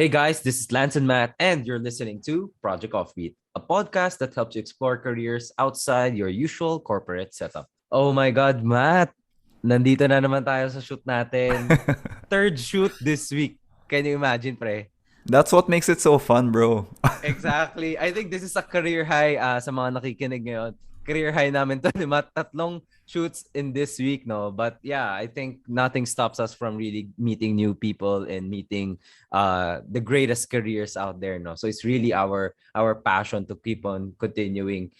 Hey guys, this is Lance and Matt, and you're listening to Project Offbeat, a podcast that helps you explore careers outside your usual corporate setup. Oh my God, Matt! Nandito na naman tayo sa shoot natin. Third shoot this week. Can you imagine, pre? That's what makes it so fun, bro. Exactly. I think this is a career high sa mga nakikinig ngayon. Career high namin to, lima, tatlong shoots in this week, no? But yeah, I think nothing stops us from really meeting new people and meeting the greatest careers out there, no? So it's really our passion to keep on continuing.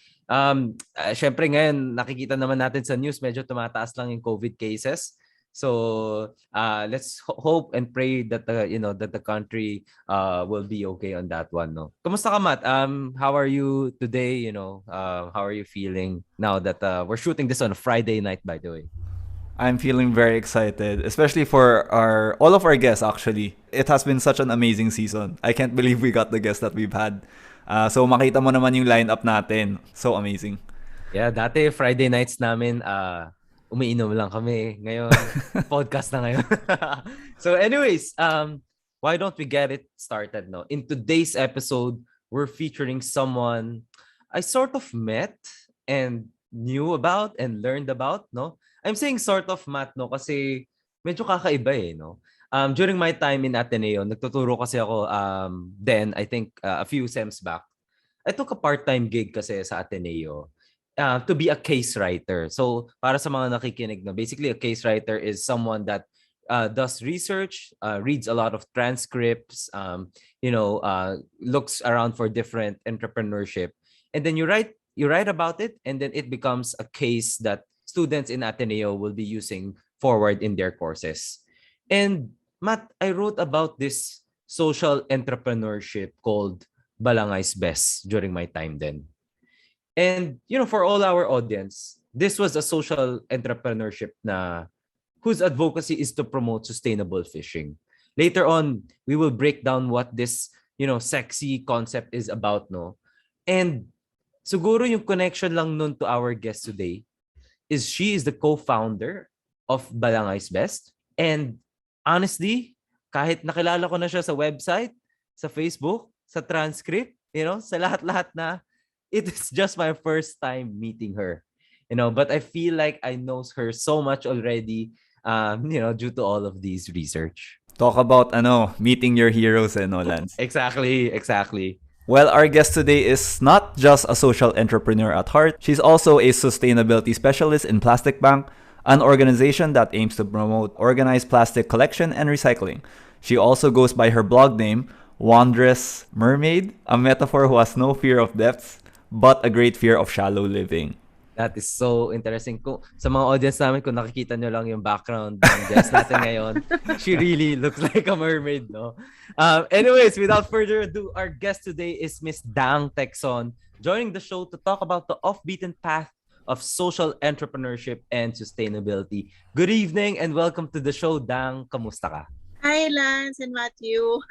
Syempre ngayon, nakikita naman natin sa news, medyo tumataas lang yung COVID cases. So let's hope and pray that the country will be okay on that one, no? Kumusta ka, Matt? How are you today? How are you feeling now that we're shooting this on a Friday night, by the way? I'm feeling very excited, especially for our all of our guests actually. It has been such an amazing season. I can't believe we got the guests that we've had. So makita mo naman yung lineup natin. So amazing. Yeah, dati Friday nights namin, umiinom lang kami. Ngayon, podcast na ngayon. So anyways, why don't we get it started, no? In today's episode, we're featuring someone I sort of met and knew about and learned about, no? I'm saying sort of, Matt, no? Kasi medyo kakaiba eh, no? During my time in Ateneo, nagtuturo kasi ako then, I think a few sems back. I took a part-time gig kasi sa Ateneo to be a case writer. So, para sa mga nakikinig, no, basically a case writer is someone that does research, reads a lot of transcripts, looks around for different entrepreneurship, and then you write about it, and then it becomes a case that students in Ateneo will be using forward in their courses. And Matt, I wrote about this social entrepreneurship called Balangay's Best during my time then. And for all our audience, this was a social entrepreneurship na whose advocacy is to promote sustainable fishing. Later on, we will break down what this, sexy concept is about, no? And siguro yung connection lang nun to our guest today is she is the co-founder of Balangay's Best. And honestly, kahit nakilala ko na siya sa website, sa Facebook, sa transcript, sa lahat-lahat na, it is just my first time meeting her. But I feel like I know her so much already, due to all of these research. Talk about meeting your heroes and all, Lance. Exactly. Well, our guest today is not just a social entrepreneur at heart. She's also a sustainability specialist in Plastic Bank, an organization that aims to promote organized plastic collection and recycling. She also goes by her blog name, Wondrous Mermaid, a metaphor who has no fear of depths, but a great fear of shallow living. That is so interesting. Kung, sa mga audience namin, kung nakikita nyo lang yung background ng guest natin ngayon, she really looks like a mermaid, no? Anyways, without further ado, our guest today is Miss Dhang Tecson, joining the show to talk about the off-beaten path of social entrepreneurship and sustainability. Good evening and welcome to the show, Dhang. Kamusta ka? Hi, Lance and Matthew.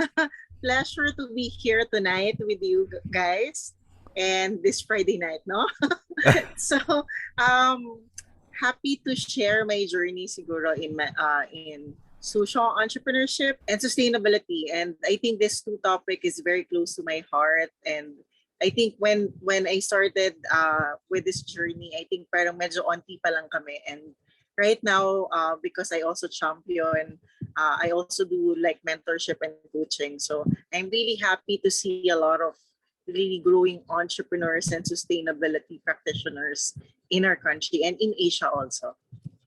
Pleasure to be here tonight with you guys. And this Friday night, no? So, happy to share my journey siguro in social entrepreneurship and sustainability. And I think this two topic is very close to my heart. And I think when I started with this journey, I think parang medyo onti pa lang kami. And right now, because I also champion, I also do like mentorship and coaching. So I'm really happy to see a lot of really growing entrepreneurs and sustainability practitioners in our country and in Asia also.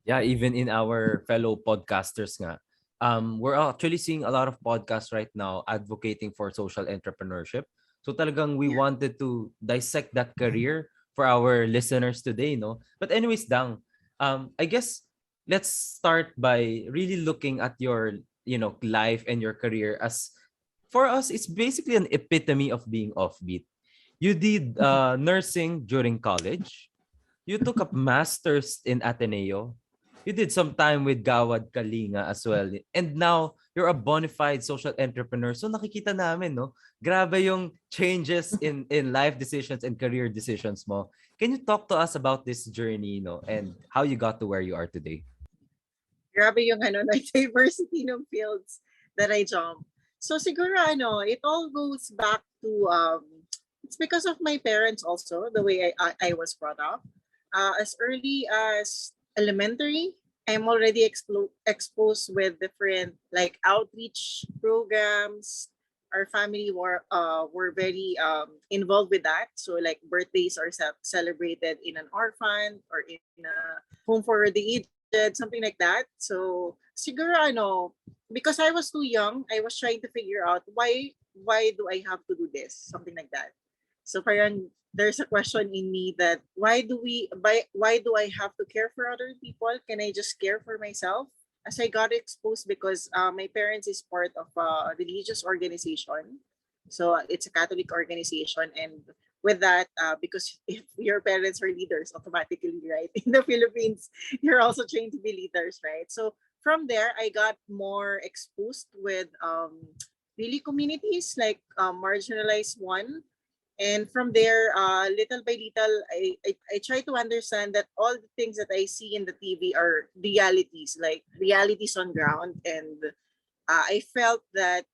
Yeah, even in our fellow podcasters nga. We're actually seeing a lot of podcasts right now advocating for social entrepreneurship. So talagang we wanted to dissect that career for our listeners today, no? But anyways, Dang, I guess let's start by really looking at your, life and your career as for us, it's basically an epitome of being offbeat. You did nursing during college. You took up master's in Ateneo. You did some time with Gawad Kalinga as well. And now, you're a bona fide social entrepreneur. So nakikita namin, no? Grabe yung changes in life decisions and career decisions mo. Can you talk to us about this journey, and how you got to where you are today? Grabe yung diversity ng fields that I jump. So siguro it all goes back to it's because of my parents also, the way I was brought up. As early as elementary, I'm already exposed with different like outreach programs. Our family were very involved with that. So like birthdays are celebrated in an orphan or in a home for the aged, something like that. So siguro because I was too young, I was trying to figure out why do I have to do this, something like that. So parang there's a question in me that why do I have to care for other people? Can I just care for myself? As I got exposed because my parents is part of a religious organization. So it's a Catholic organization, and with that, because if your parents are leaders, automatically, right? In the Philippines, you're also trained to be leaders, right? So from there, I got more exposed with really communities like marginalized one. And from there, little by little, I try to understand that all the things that I see in the TV are realities, like realities on ground. And I felt that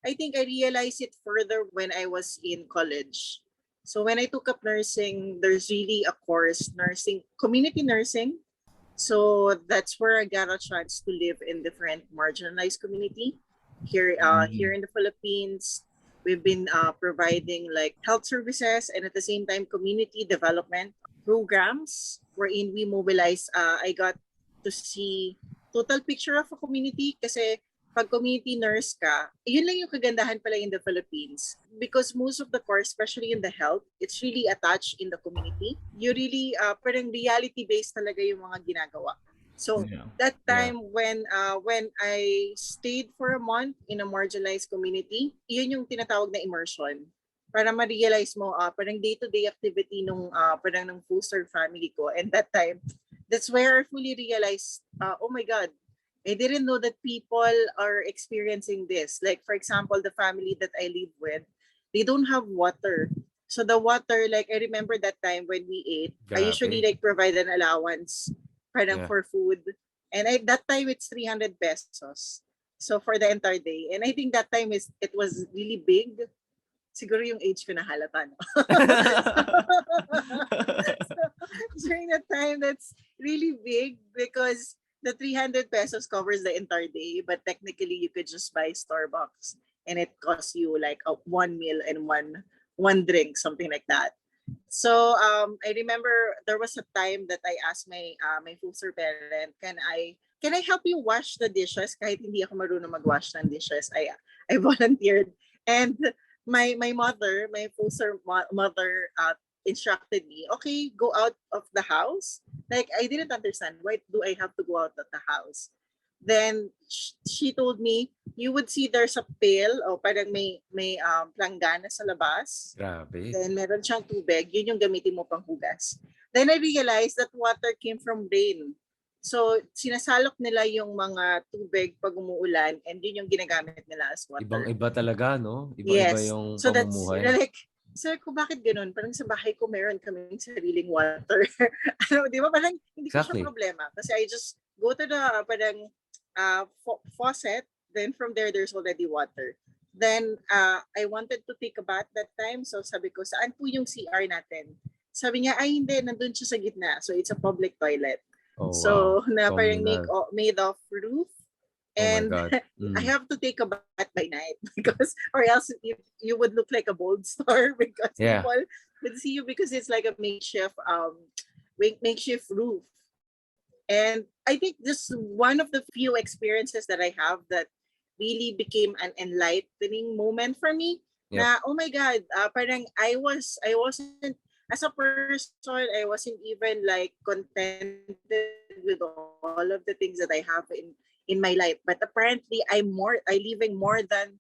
I think I realized it further when I was in college. So when I took up nursing, there's really a course, nursing, community nursing. So that's where I got a chance to live in different marginalized community here in the Philippines. We've been providing like health services and at the same time community development programs wherein we mobilize. I got to see total picture of a community kasi pag community nurse ka, yun lang yung kagandahan pala in the Philippines. Because most of the course, especially in the health, it's really attached in the community. You really, parang reality-based talaga yung mga ginagawa. So that time when I stayed for a month in a marginalized community, yun yung tinatawag na immersion. Para ma-realize mo, parang day-to-day activity nung parang ng foster family ko. And that time, that's where I fully realized, oh my God, I didn't know that people are experiencing this. Like, for example, the family that I live with, they don't have water. So the water, like I remember that time when we ate, I usually like provide an allowance for food. And that time it's 300 pesos. So for the entire day. And I think that time it was really big. Siguro yung age ko na halata, no? So during that time, that's really big because the 300 pesos covers the entire day, but technically you could just buy Starbucks and it costs you like one meal and one drink, something like that. So I remember there was a time that I asked my foster parent, can I help you wash the dishes kahit hindi ako marunong magwash ng dishes? I volunteered, and my mother, my foster mother instructed me, okay, go out of the house. Like I didn't understand, why do I have to go out of the house? Then she told me, you would see there's a pail o parang may planggana sa labas. Grabe. Then meron siyang tubig, yun yung gamitin mo pang hugas. Then I realized that water came from rain. So sinasalok nila yung mga tubig pag umuulan and yun yung ginagamit nila as water. Ibang-iba talaga, no? Ibang-iba yung so pamumuhay. That's like, so ko bakit ganun? Parang sa bahay ko meron kaming sariling water. Di ba? Parang hindi ko siya problema. Kasi I just go to the parang faucet, then from there's already water. Then I wanted to take a bath that time. So sabi ko, saan po yung CR natin? Sabi niya, ay hindi, nandun siya sa gitna. So it's a public toilet. Oh, so wow. na parang made of roof. And oh my God. I have to take a bath by night because or else you would look like a bold star because people would see you because it's like a makeshift roof. And I think this is one of the few experiences that I have that really became an enlightening moment for me. Na oh my God, parang I wasn't as a person, I wasn't even like contented with all of the things that I have in my life. But apparently I living more than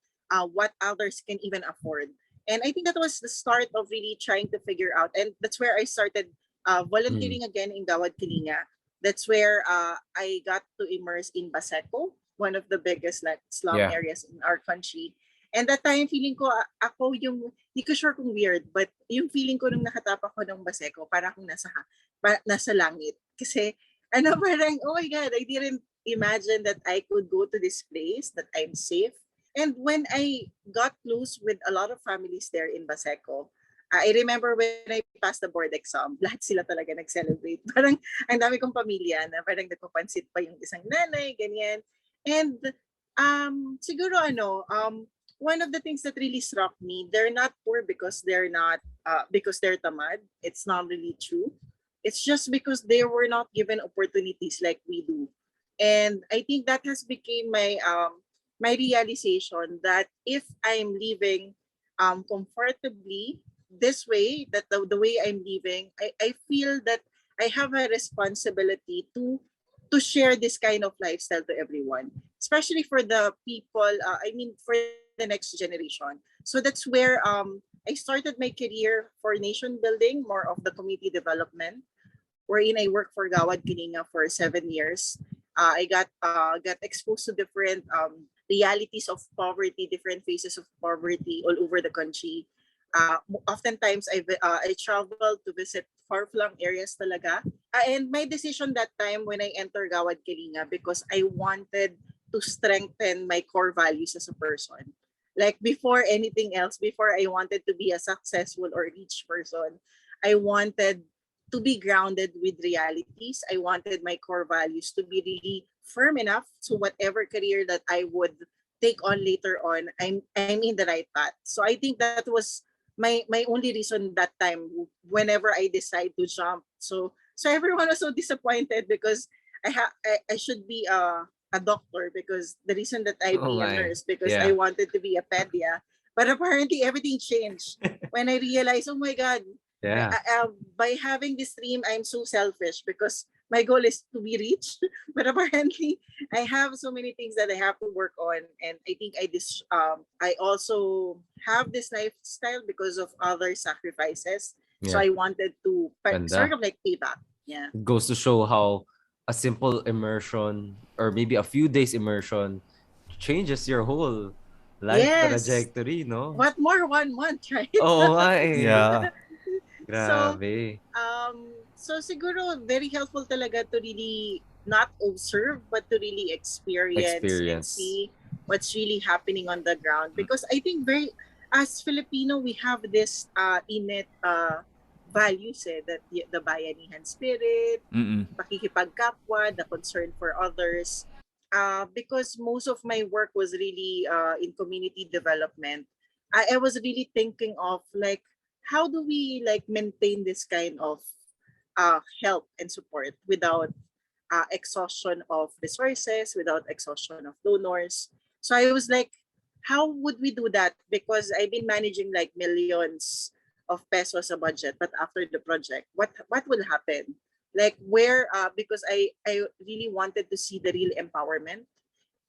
what others can even afford. And I think that was the start of really trying to figure out. And that's where I started volunteering again in Gawad Kalinga. That's where I got to immerse in Baseco, one of the biggest like slum areas in our country. And that time, feeling ko, ako yung, hindi ko sure kung weird, but yung feeling ko nung nakatapak ko ng Baseco, para akong nasa langit. Kasi, parang, oh my God, I didn't imagine that I could go to this place, that I'm safe, And when I got close with a lot of families there in Baseco, I remember when I passed the board exam, lahat sila talaga nag-celebrate. Parang ang dami kong pamilya na parang nagpapansit pa yung isang nanay, ganyan. And siguro one of the things that really struck me, they're not poor because they're tamad. It's not really true. It's just because they were not given opportunities like we do. And I think that has become my realization that if I'm living comfortably this way, that the way I'm living, I feel that I have a responsibility to share this kind of lifestyle to everyone, especially for the people, for the next generation. So that's where I started my career for nation building, more of the community development, wherein I worked for Gawad Kininga for 7 years. I got exposed to different realities of poverty, different phases of poverty all over the country. Oftentimes, I traveled to visit far-flung areas talaga. And my decision that time when I entered Gawad Kilinga, because I wanted to strengthen my core values as a person. Like before anything else, before I wanted to be a successful or rich person, I wanted to be grounded with realities. I wanted my core values to be really firm enough to whatever career that I would take on later on. I'm in the right path. So I think that was my only reason that time whenever I decide to jump. So everyone was so disappointed because I should be a doctor, because the reason that I Oh be a my. nurse because I Yeah. wanted to be a pedia. But apparently everything changed when I realized, oh my God, Yeah. by having this dream, I'm so selfish because my goal is to be rich. But apparently, I have so many things that I have to work on, and I think I also have this lifestyle because of other sacrifices. So Yeah. I wanted to sort Ganda. of like pay back. Yeah. It goes to show how a simple immersion or maybe a few days immersion changes your whole life Yes. trajectory, no? What more 1 month, right? Oh, my. Yeah. So Grabe. so siguro very helpful talaga to really not observe but to really experience and Experience. see what's really happening on the ground, because I think very as Filipino we have this innate values that the bayanihan spirit, Mm-mm. pakikipagkapwa, the concern for others. Because most of my work was really in community development, I was really thinking of like how do we like maintain this kind of help and support without exhaustion of resources, without exhaustion of donors. So I was like, how would we do that? Because I've been managing like millions of pesos a budget, but after the project, what will happen? Like where because I really wanted to see the real empowerment,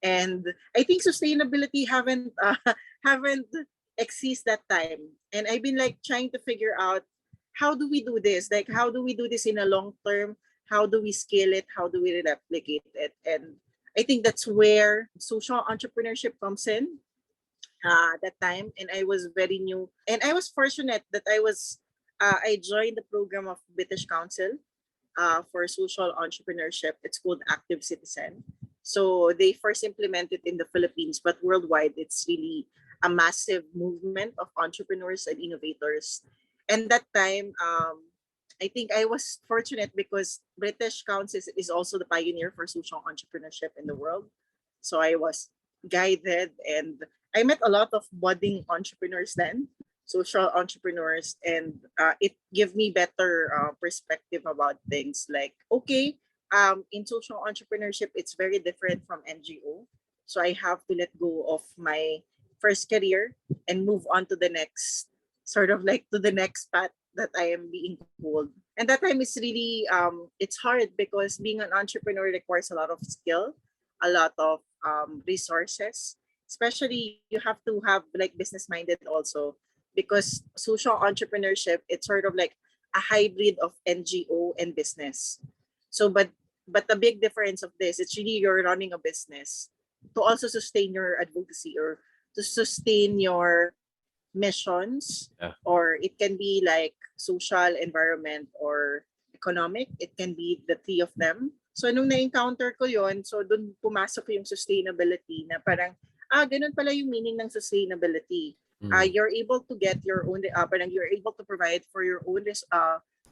and I think sustainability haven't exist that time, and I've been like trying to figure out how do we do this, like how do we do this in a long term, how do we scale it, how do we replicate it. And I think that's where social entrepreneurship comes in that time. And I was very new, and I was fortunate that I joined the program of British Council for social entrepreneurship. It's called Active Citizen. So they first implemented in the Philippines, but worldwide, it's really a massive movement of entrepreneurs and innovators. And that time, I think I was fortunate because British Council is also the pioneer for social entrepreneurship in the world. So I was guided, and I met a lot of budding entrepreneurs then, social entrepreneurs, and it gave me better perspective about things. Like, okay, in social entrepreneurship, it's very different from NGO. So I have to let go of my first career and move on to the next, sort of like to the next path that I am being pulled. And that time is really it's hard because being an entrepreneur requires a lot of skill, a lot of resources. Especially you have to have like business minded also, because social entrepreneurship, it's sort of like a hybrid of NGO and business. So but the big difference of this, it's really you're running a business to also sustain your advocacy or to sustain your missions, Yeah. or it can be like social, environment, or economic. It can be the three of them. So nung na-encounter ko yon, so doon pumasok yung sustainability na parang ganun pala yung meaning ng sustainability. Mm. You're able to get your own, parang you're able to provide for your own,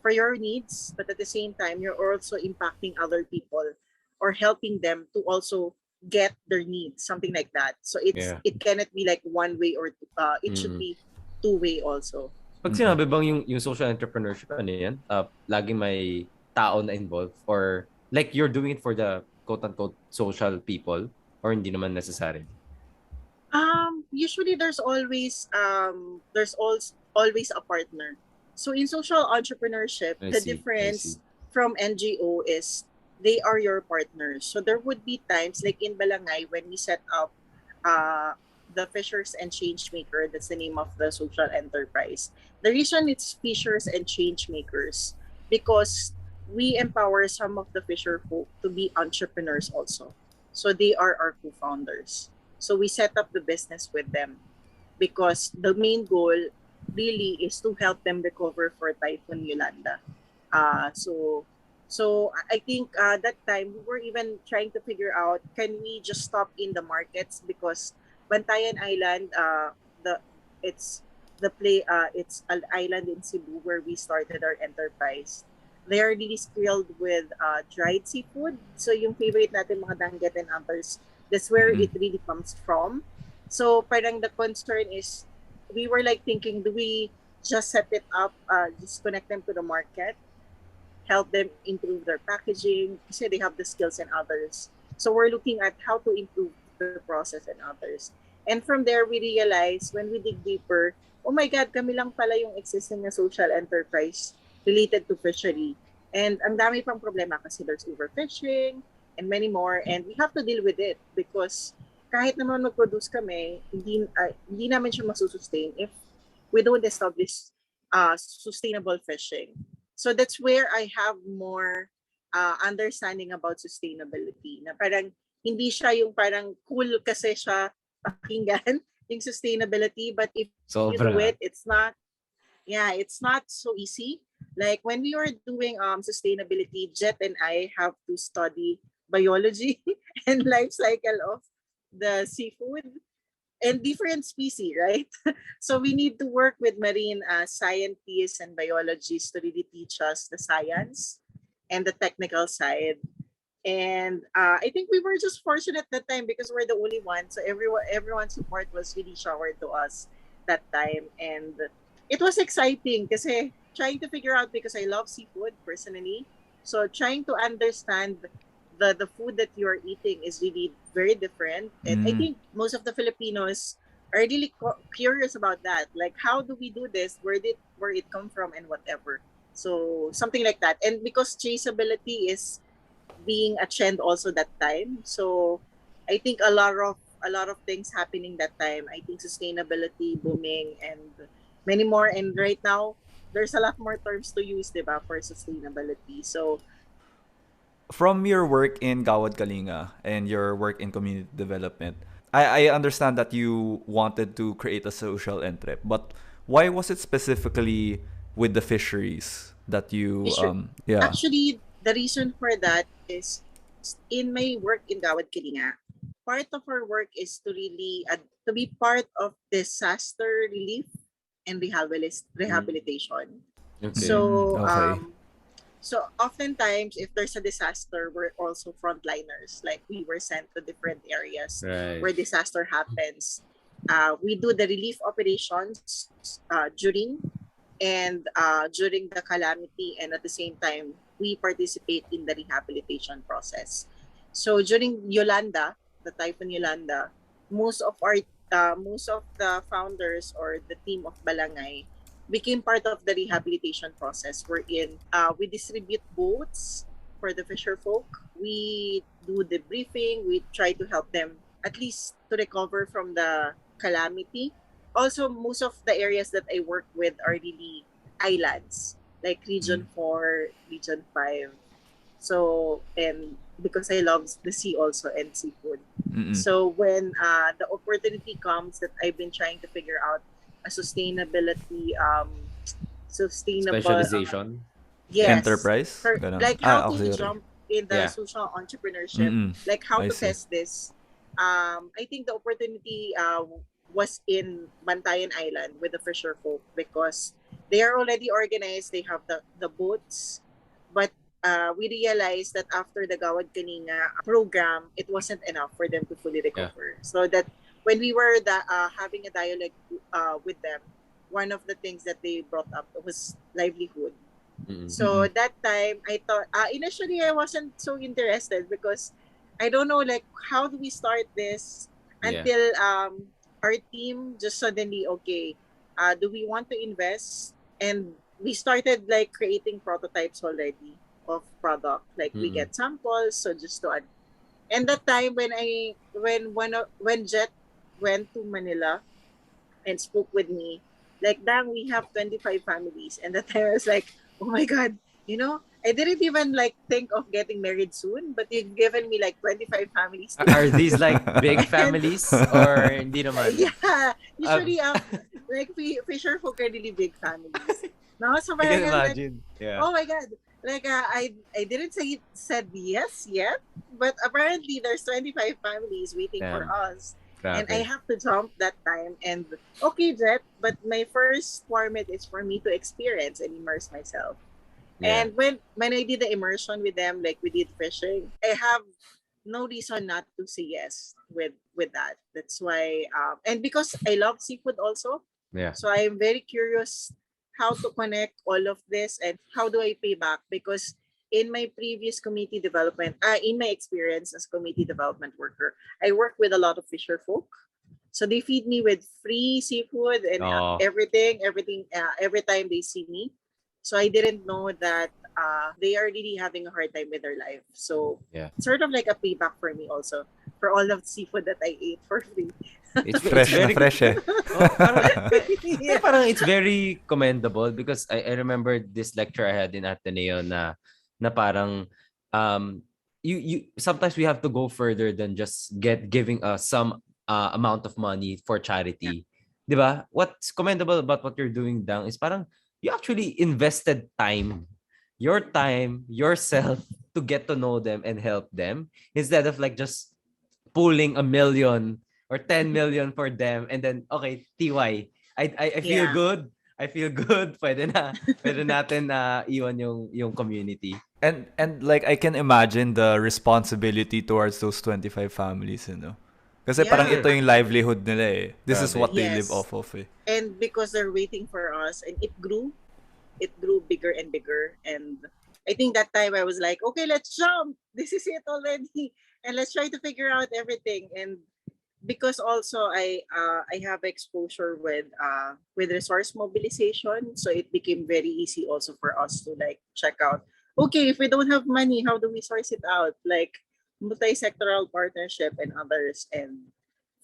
for your needs, but at the same time, you're also impacting other people or helping them to also get their needs, something like that. So Yeah. it cannot be like one way or it should Mm. be two-way also. Pag sinabi bang yung social entrepreneurship, ano yan? Laging may tao na involved or like you're doing it for the quote-unquote social people or hindi naman necessary? Usually there's always a partner. So in social entrepreneurship, I the see. I see. difference from NGO is they are your partners. So there would be times like in Balangay when we set up uh the Fishers and Changemaker, that's the name of the social enterprise. The reason it's Fishers and Changemakers because we empower some of the fisher folk to be entrepreneurs also. So they are our co-founders. So we set up the business with them because the main goal really is to help them recover for Typhoon Yolanda. So I think that time we were even trying to figure out, can we just stop in the markets because Bantayan Island, the it's it's an island in Cebu where we started our enterprise. They are really skilled with dried seafood. So yung favorite natin mga danggit and others, that's where it really comes from. So parang the concern is, we were like thinking, do we just set it up, just connect them to the market, help them improve their packaging, kasi they have the skills and others. So we're looking at how to improve the process and others. And from there, we realized when we dig deeper, oh my God, kami lang pala yung existing na social enterprise related to fishery. And ang dami pang problema kasi there's overfishing and many more. And we have to deal with it because kahit naman mag-produce kami, hindi namin siya masusustain if we don't establish sustainable fishing. So that's where I have more understanding about sustainability. Na parang hindi siya yung parang cool kasi siya pakinggan yung sustainability, but if you do Sobra. it, it's not so easy. Like when we were doing sustainability, Jet and I have to study biology and life cycle of the seafood and different species, right? So we need to work with marine scientists and biologists to really teach us the science and the technical side. And I think we were just fortunate that time because we're the only ones. So everyone's support was really showered to us that time. And it was exciting kasi trying to figure out, because I love seafood personally. So trying to understand the food that you are eating is really very different. And I think most of the Filipinos are really curious about that. Like, how do we do this? Where it come from and whatever. So something like that. And because traceability is being a trend also that time. So I think a lot of things happening that time. I think sustainability booming and many more. And right now there's a lot more terms to use, diba, for sustainability. So From your work in Gawad Kalinga and your work in community development, I understand that you wanted to create a social entrep, but why was it specifically with the fisheries that you yeah. actually the reason for that is in my work in Gawad Kalinga, part of our work is to really to be part of disaster relief and rehabilitation. Okay. So Okay. so oftentimes if there's a disaster, we're also frontliners. Like we were sent to different areas Right. where disaster happens. We do the relief operations during the calamity, and at the same time we participate in the rehabilitation process. So during Yolanda, the Typhoon Yolanda, most of the founders or the team of Balangay became part of the rehabilitation process. Wherein we distribute boats for the fisher folk. We do the briefing. We try to help them at least to recover from the calamity. Also, most of the areas that I work with are really islands, like Region 4, Region 5. So, and because I love the sea also and seafood. So when the opportunity comes that I've been trying to figure out a sustainable Specialization. yes, Enterprise? like how to Okay. jump in the Yeah. social entrepreneurship, like how to I see. test this. I think the opportunity was in Bantayan Island with the fisher folk because they are already organized. They have the boats, but we realized that after the Gawad Kaninga program, it wasn't enough for them to fully Yeah. recover. So that when we were having a dialogue with them, one of the things that they brought up was livelihood. Mm-mm. So that time, I thought initially I wasn't so interested because I don't know like how do we start this Yeah. until our team just suddenly okay, do we want to invest? And we started like creating prototypes already of product. Like we Mm-mm. get samples, so just to add. And that time when Jet went to Manila and spoke with me, like, Dang, we have 25 families. And that time I was like, oh my God, I didn't even like think of getting married soon, but you've given me like 25 families to Are lead. these like big And families or hindi naman? yeah, Uh, usually like Fisher folk are really big families. No, so I can parang I was like, imagine. Yeah. oh my God. Like I didn't said yes yet, but apparently there's 25 families waiting for Damn. us. And I Grabe. have to jump that time and okay, Jet, but my first format is for me to experience and immerse myself. Yeah. And when I did the immersion with them, like we did fishing, I have no reason not to say yes with that. That's why and because I love seafood also, Yeah. so I am very curious how to connect all of this and how do I pay back because in my previous community development, in my experience as community development worker, I work with a lot of fisher folk. So they feed me with free seafood and Oh, everything every time they see me. So I didn't know that they are really having a hard time with their life. So yeah. sort of like a payback for me also for all of the seafood that I ate for free. It's Fresh na very fresh eh. oh, Yeah. parang it's very commendable because I remember this lecture I had in Ateneo na parang um you sometimes we have to go further than just giving some amount of money for Yeah. charity. 'Di ba? What's commendable about what you're doing, Dang, is parang you actually invested time, yourself to get to know them and help them instead of like just pulling 1 million or 10 million for them and then okay TY I feel Yeah. good. I feel good. Pwede natin na iwan yung community. And like I can imagine the responsibility towards those 25 families, you know. Kasi parang Yeah, ito Mm, yung actually. livelihood nila eh. This is grabe. what they live Yes. off of eh. And because they're waiting for us and it grew bigger and bigger. And I think that time I was like, okay, let's jump. This is it already. And let's try to figure out everything. And because also I have exposure with resource mobilization, so it became very easy also for us to like check out. Okay, if we don't have money, how do we source it out? Like multi-sectoral partnership and others. And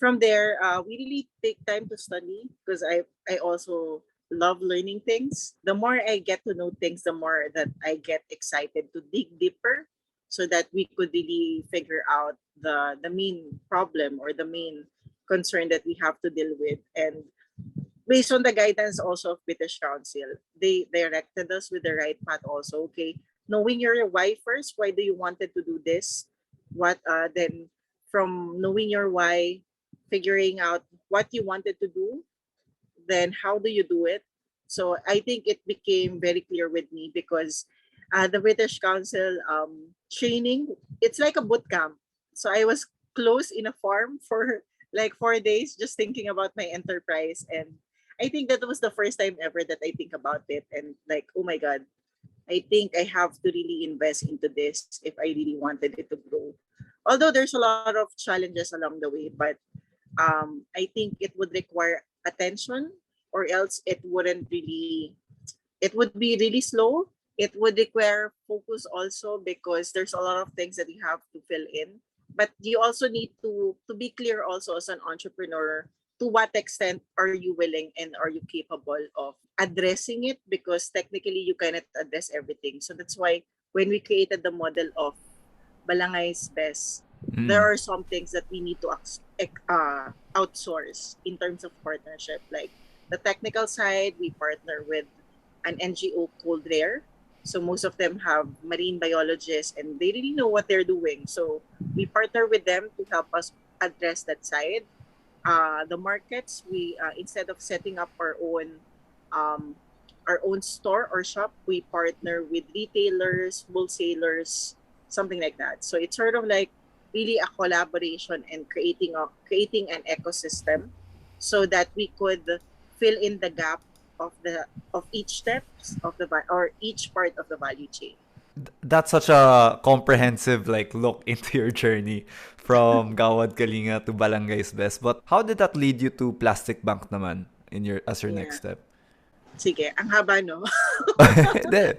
from there, we really take time to study because I also love learning things. The more I get to know things, the more that I get excited to dig deeper so that we could really figure out the main problem or the main concern that we have to deal with. And based on the guidance also of British Council, they directed us with the right path also. Okay, knowing your why first, why do you wanted to do this? What then from knowing your why, figuring out what you wanted to do, then how do you do it? So I think it became very clear with me because the British Council training, it's like a boot camp. So I was close in a farm for like 4 days just thinking about my enterprise. And I think that was the first time ever that I think about it. And like, oh my God, I think I have to really invest into this if I really wanted it to grow. Although there's a lot of challenges along the way, but I think it would require attention or else it would be really slow. It would require focus also because there's a lot of things that you have to fill in. But you also need to be clear also as an entrepreneur to what extent are you willing and are you capable of addressing it because technically you cannot address everything. So that's why when we created the model of Balangay's best, there Mm. are some things that we need to outsource in terms of partnership. Like the technical side, we partner with an NGO called Rare. So most of them have marine biologists and they really know what they're doing. So we partner with them to help us address that side. The markets, we instead of setting up um, our own store or shop, we partner with retailers, wholesalers, something like that. So it's sort of like really a collaboration and creating an ecosystem so that we could fill in the gap of each steps of or each part of the value chain. That's such a comprehensive like look into your journey from Gawad Kalinga to Balangay's Best. But how did that lead you to Plastic Bank naman in your as your next Yeah. step? Sige, ang haba, no? Hindi.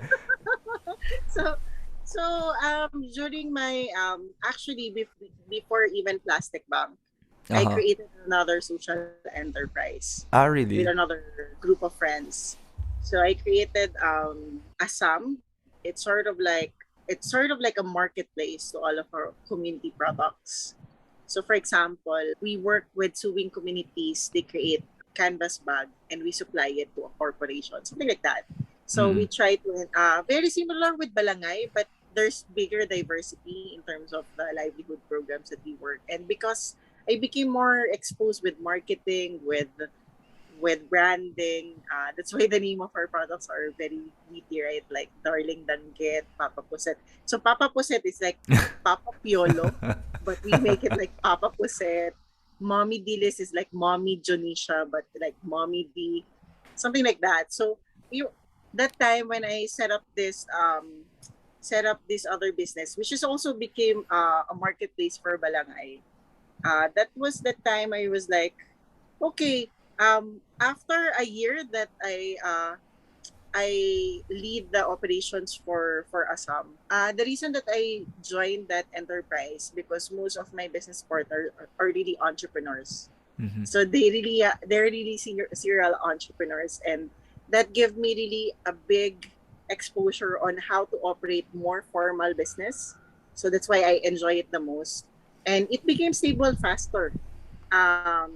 so during my actually before even Plastic Bank, I Uh-huh. created another social enterprise Ah, with really? another group of friends. So I created Assam. It's sort of like a marketplace to all of our community products. So for example, we work with sewing communities. They create canvas bag and we supply it to a corporation, something like that. So we Mm. try to very similar with Balangay, but there's bigger diversity in terms of the livelihood programs that we work. And because I became more exposed with marketing, with branding. That's why the name of our products are very witty, right? Like Darling Danggit, Papa Puset. So Papa Puset is like Papa Piolo, but we make it like Papa Puset. Mommy Dilis is like Mommy Jonisha, but like Mommy D, something like that. So you that time when I set up this other business, which is also became a marketplace for Balangay. That was the time I was like, okay, after a year that I lead the operations for Assam. The reason that I joined that enterprise because most of my business partners are really entrepreneurs. Mhm. So they're really serial entrepreneurs, and that gave me really a big exposure on how to operate more formal business. So that's why I enjoy it the most, and it became stable faster.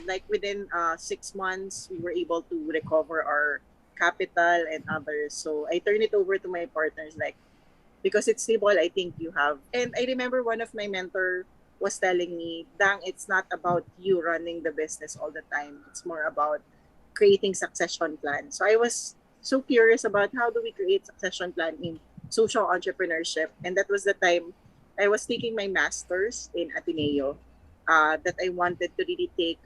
Like within 6 months, we were able to recover our capital and others. So I turn it over to my partners, like because it's stable. I think you have. And I remember one of my mentor was telling me, "Dang, it's not about you running the business all the time. It's more about creating succession plan." So I was so curious about how do we create succession plan in social entrepreneurship, and that was the time I was taking my masters in Ateneo. That I wanted to really take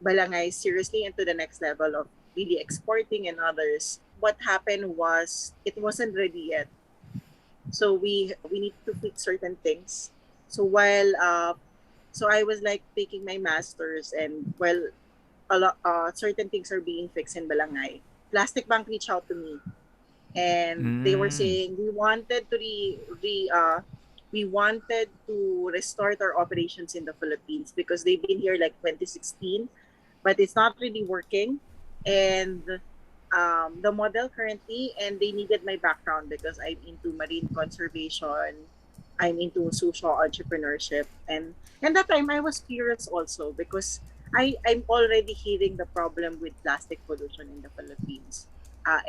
Balangay seriously into the next level of really exporting and others. What happened was it wasn't ready yet, so we need to fix certain things. So I was like taking my masters, and certain things are being fixed in Balangay. Plastic Bank reached out to me, and they were Mm. saying we wanted to restart our operations in the Philippines because they've been here like 2016, but it's not really working. And the model currently, and they needed my background because I'm into marine conservation, I'm into social entrepreneurship, and that time I was curious also because I'm already hearing the problem with plastic pollution in the Philippines.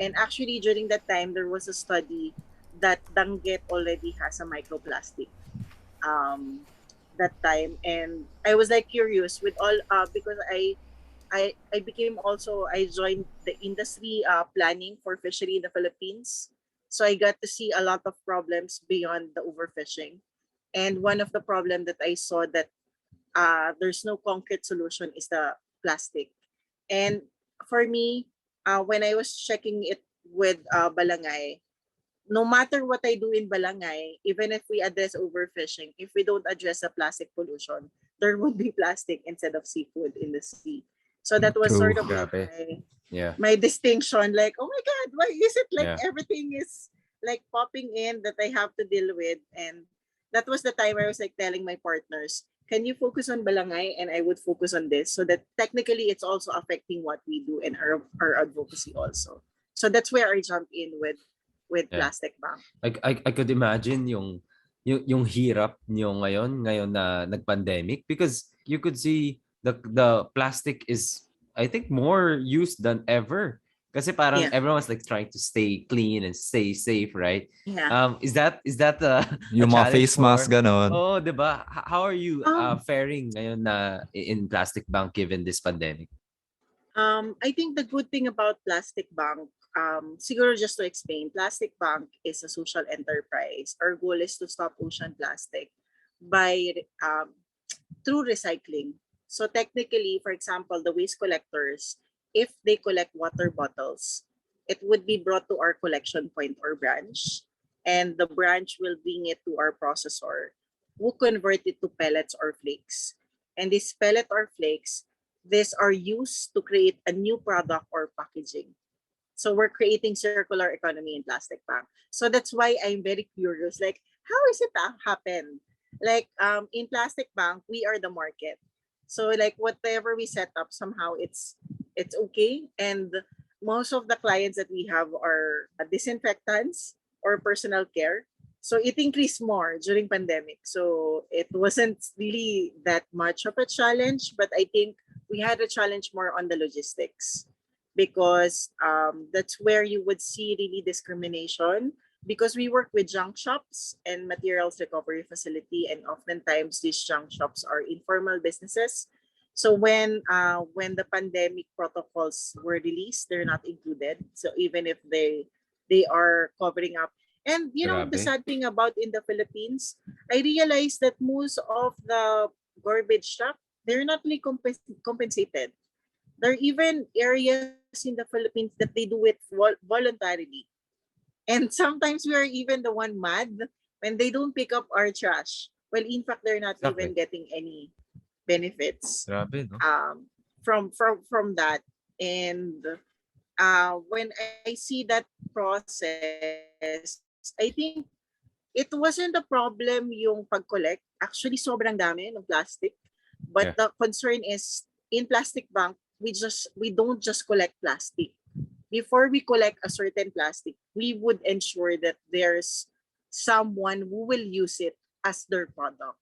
And actually, during that time, there was a study that Danggit already has a microplastic um, that time, and I was like curious with all because I became also I joined the industry planning for fishery in the Philippines, so I got to see a lot of problems beyond the overfishing, and one of the problem that I saw that there's no concrete solution is the plastic. And for me, when I was checking it with Balangay, no matter what I do in Balangay, even if we address overfishing, if we don't address the plastic pollution, there would be plastic instead of seafood in the sea. So that was True. sort of like Grabe. Yeah. my distinction. Like, oh my God, why is it like Yeah. everything is like popping in that I have to deal with? And that was the time I was like telling my partners, can you focus on Balangay and I would focus on this so that technically it's also affecting what we do and our advocacy also. So that's where I jump in with Yeah. Plastic Bank. I could imagine yung hirap niyo ngayon na nag-pandemic, because you could see the plastic is, I think, more used than ever Kasi parang Yeah. everyone's like trying to stay clean and stay safe, right? Yeah. Is that a Yung mga challenge face mask, for? ganon. Oh, 'di ba? How are you Um, faring ngayon na in plastic bank given this pandemic? I think the good thing about Plastic Bank, siguro just to explain, Plastic Bank is a social enterprise. Our goal is to stop ocean plastic by through recycling. So technically, for example, the waste collectors, if they collect water bottles, it would be brought to our collection point or branch, and the branch will bring it to our processor, who convert it to pellets or flakes. And this pellet or flakes, these are used to create a new product or packaging. So we're creating circular economy in plastic bank. So that's why I'm very curious. Like, how is it happen? Like in plastic bank, we are the market. So like whatever we set up, somehow it's okay. And most of the clients that we have are disinfectants or personal care. So it increased more during pandemic. So it wasn't really that much of a challenge, but I think we had a challenge more on the logistics because that's where you would see really discrimination because we work with junk shops and materials recovery facility, and oftentimes these junk shops are informal businesses. So when the pandemic protocols were released, they're not included. So even if they are covering up, and you know the Grabe. sad thing about in the Philippines, I realized that most of the garbage truck, they're not really compensated. There are even areas in the Philippines that they do it voluntarily. And sometimes we are even the one mad when they don't pick up our trash. Well, in fact, they're not even Exactly. getting any benefits Grabe, no? from that. And when I see that process, I think it wasn't a problem yung pag-collect. Actually, sobrang dami ng plastic. But the Yeah. concern is in plastic bank, we don't just collect plastic. Before we collect a certain plastic, we would ensure that there's someone who will use it as their product.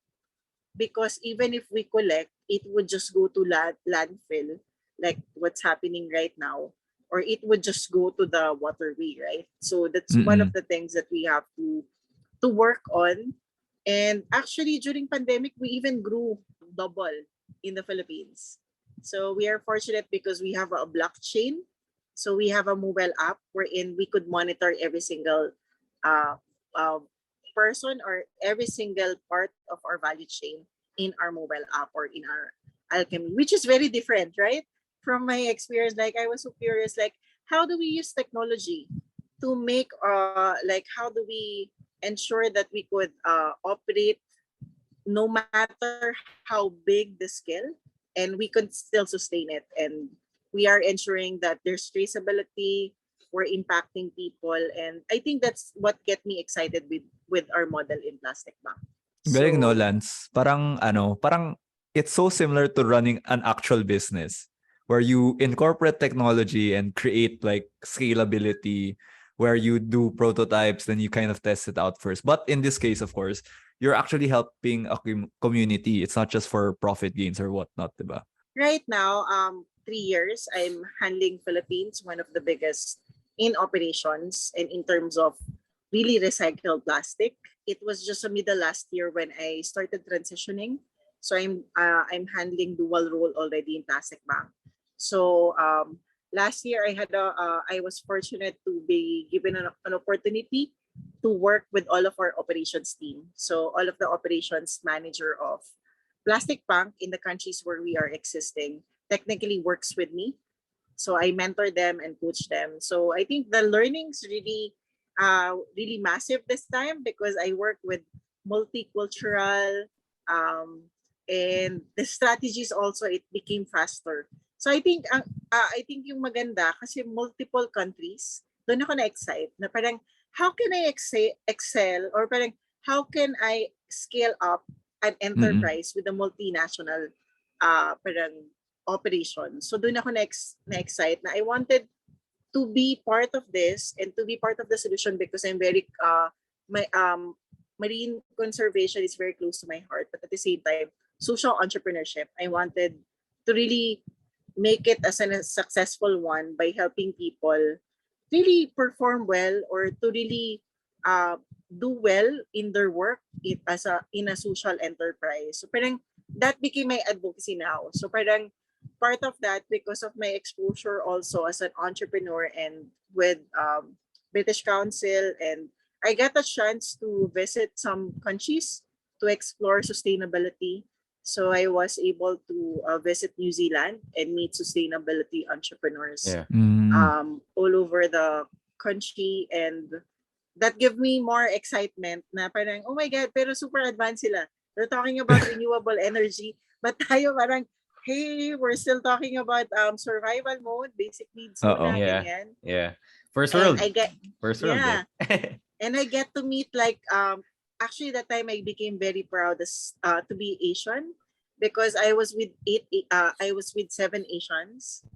Because even if we collect, it would just go to landfill, like what's happening right now, or it would just go to the waterway, right? So that's one of Mm-mm. the things that we have to work on. And actually, during pandemic, we even grew double in the Philippines. So we are fortunate because we have a blockchain. So we have a mobile app wherein we could monitor every single uh, uh, person or every single part of our value chain in our mobile app or in our alchemy, which is very different, right? From my experience, like I was so curious, like how do we use technology to make like how do we ensure that we could operate no matter how big the scale, and we could still sustain it, and we are ensuring that there's traceability, we're impacting people, and I think that's what get me excited with our model in plastic bank. Galing no, So Lance. Parang it's so similar to running an actual business where you incorporate technology and create like scalability, where you do prototypes, then you kind of test it out first. But in this case, of course, you're actually helping a community. It's not just for profit gains or whatnot, diba? right now, 3 years, I'm handling Philippines, one of the biggest in operations and in terms of really recycled plastic. It was just a middle last year when I started transitioning. So I'm handling dual role already in Plastic Bank. So last year I was fortunate to be given an opportunity to work with all of our operations team. So all of the operations manager of Plastic Bank in the countries where we are existing technically works with me. So I mentor them and coach them. So I think the learnings really massive this time because I work with multicultural and the strategies also it became faster. So I think yung maganda kasi multiple countries, doon ako na-excite na parang how can I excel or parang how can I scale up an Mm-mm. enterprise with a multinational parang operation. So doon ako na-excite na I wanted to be part of this and to be part of the solution because I'm very my marine conservation is very close to my heart, but at the same time social entrepreneurship, I wanted to really make it as a successful one by helping people really perform well or to really do well in their work in a social enterprise. So parang that became my advocacy now. So parang part of that because of my exposure also as an entrepreneur and with British Council, and I got a chance to visit some countries to explore sustainability. So I was able to visit New Zealand and meet sustainability entrepreneurs Yeah. all over the country, and that gave me more excitement na parang, oh my God, pero super advanced sila. They're talking about renewable energy, but tayo parang, hey, we're still talking about survival mode, basic needs Uh-oh. muna, Yeah. ganyan. Yeah. First And world. I get, First world. yeah, Eh. and I get to meet like, actually that time I became very proud to be Asian because I was with 7 Asians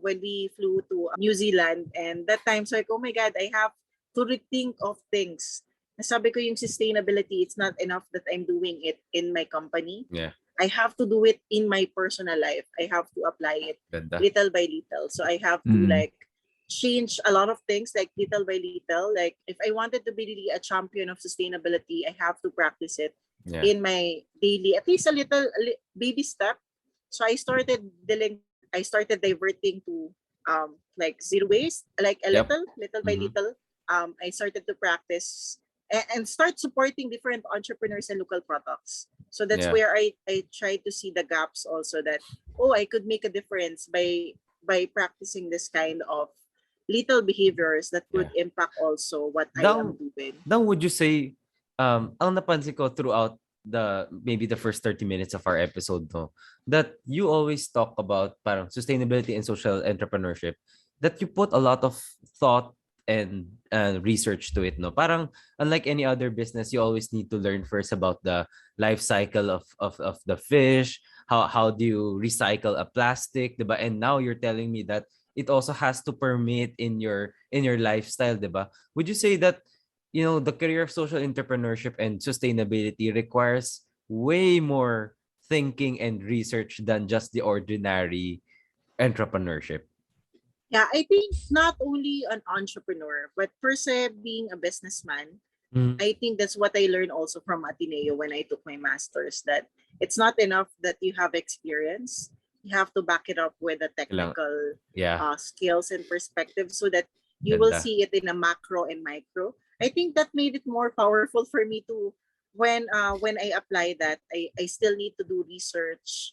when we flew to New Zealand, and that time so like, oh my God, I have to rethink of things. Nasabi ko yung sustainability, it's not enough that I'm doing it in my company. Yeah. I have to do it in my personal life. I have to apply it Ganda. little by little. So I have to like change a lot of things like little by little. Like if I wanted to be really a champion of sustainability, I have to practice it Yeah. in my daily, at least a little baby step. So I started diverting to like zero waste, like a Yep. little by Mhm. little. I started to practice and start supporting different entrepreneurs and local products. So that's Yeah. where I tried to see the gaps also that, oh, I could make a difference by practicing this kind of little behaviors that could impact also what I am doing. Now, would you say, ang napansin ko throughout maybe the first 30 minutes of our episode, no, that you always talk about parang sustainability and social entrepreneurship, that you put a lot of thought and research to it, no? Parang unlike any other business, you always need to learn first about the life cycle of the fish, how do you recycle a plastic, diba? And now you're telling me that it also has to permeate in your lifestyle, diba? Would you say that the career of social entrepreneurship and sustainability requires way more thinking and research than just the ordinary entrepreneurship? Yeah, I think not only an entrepreneur, but per se being a businessman, Mm. I think that's what I learned also from Ateneo when I took my master's, that it's not enough that you have experience. You have to back it up with a technical Yeah. skills and perspective so that you will Ganda. see it in a macro and micro. I think that made it more powerful for me to when I apply that, I still need to do research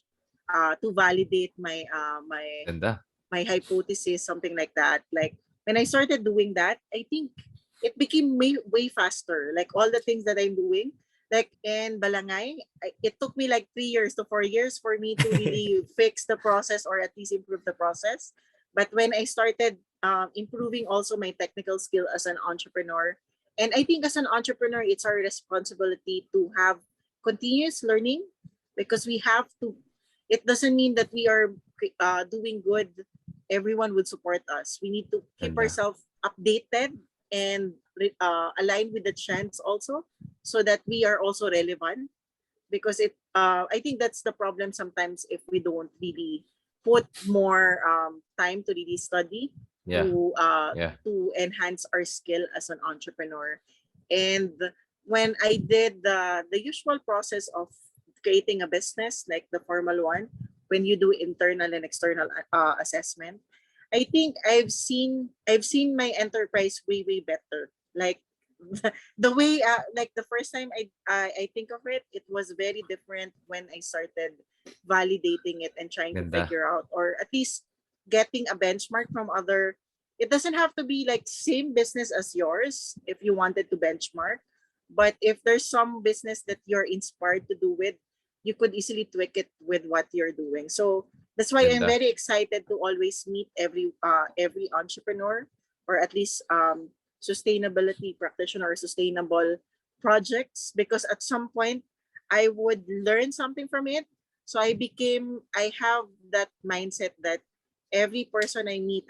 to validate Ganda. my hypothesis, something like that. Like when I started doing that, I think it became way faster. Like all the things that I'm doing, like in Balangay, it took me like 3 years to 4 years for me to really fix the process or at least improve the process. But when I started improving also my technical skill as an entrepreneur, and I think as an entrepreneur, it's our responsibility to have continuous learning because we have to. It doesn't mean that we are doing good, everyone would support us. We need to keep Ganda. ourselves updated and align with the trends also so that we are also relevant, because I think that's the problem sometimes if we don't really put more time to really study Yeah. Yeah. to enhance our skill as an entrepreneur. And when I did the usual process of creating a business, like the formal one, when you do internal and external assessment, I think I've seen my enterprise way better. Like the way like the first time I think of it, it was very different when I started validating it and trying to Ganda. figure out, or at least getting a benchmark from other. It doesn't have to be like same business as yours if you wanted to benchmark, but if there's some business that you're inspired to do with, you could easily tweak it with what you're doing. So that's why I'm Ganda. very excited to always meet every entrepreneur, or at least sustainability practitioner or sustainable projects, because at some point I would learn something from it. So I have that mindset that every person I meet,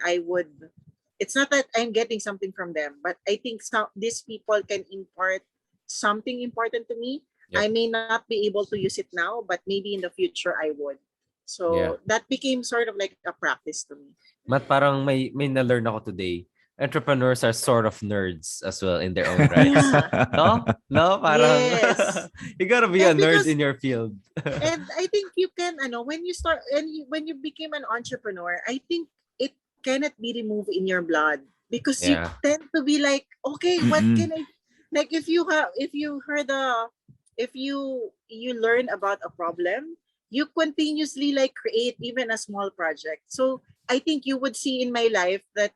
it's not that I'm getting something from them, but I think these people can impart something important to me. Yep. I may not be able to use it now, but maybe in the future I would. So that became sort of like a practice to me. Matt, parang may na-learn ako today. Entrepreneurs are sort of nerds as well in their own rights. Yeah. No? No? Parang Yes. you gotta be a And nerd because in your field. and I think you can, when you start and when you became an entrepreneur, I think it cannot be removed in your blood because you Yeah. tend to be like, okay, what Mm-mm. can I, like if you heard if you learn about a problem, you continuously like create even a small project. So I think you would see in my life that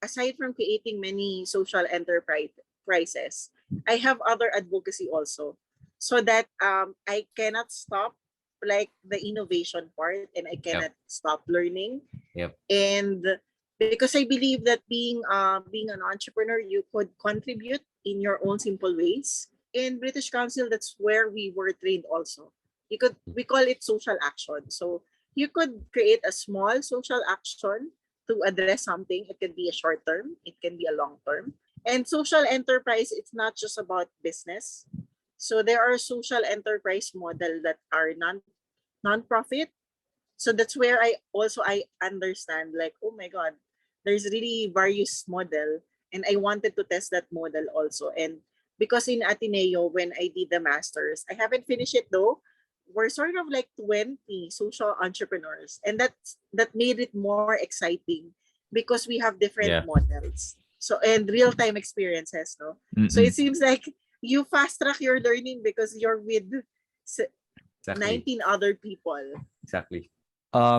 aside from creating many social enterprises, I have other advocacy also, so that I cannot stop like the innovation part, and I Yep. cannot stop learning. Yep. And because I believe that being an entrepreneur, you could contribute in your own simple ways. In British Council, that's where we were trained also. We call it social action. So you could create a small social action to address something. It can be a short term, it can be a long term. And social enterprise, it's not just about business. So there are social enterprise model that are non-profit. So that's where I understand, like, oh my god, there's really various model, and I wanted to test that model also. And because in Ateneo, when I did the masters, I haven't finished it though. We're sort of like 20 social entrepreneurs, and that made it more exciting because we have different Yeah. models. So and real-time experiences, no? So Mm-mm. it seems like you fast track your learning because you're with Exactly. 19 other people. Exactly.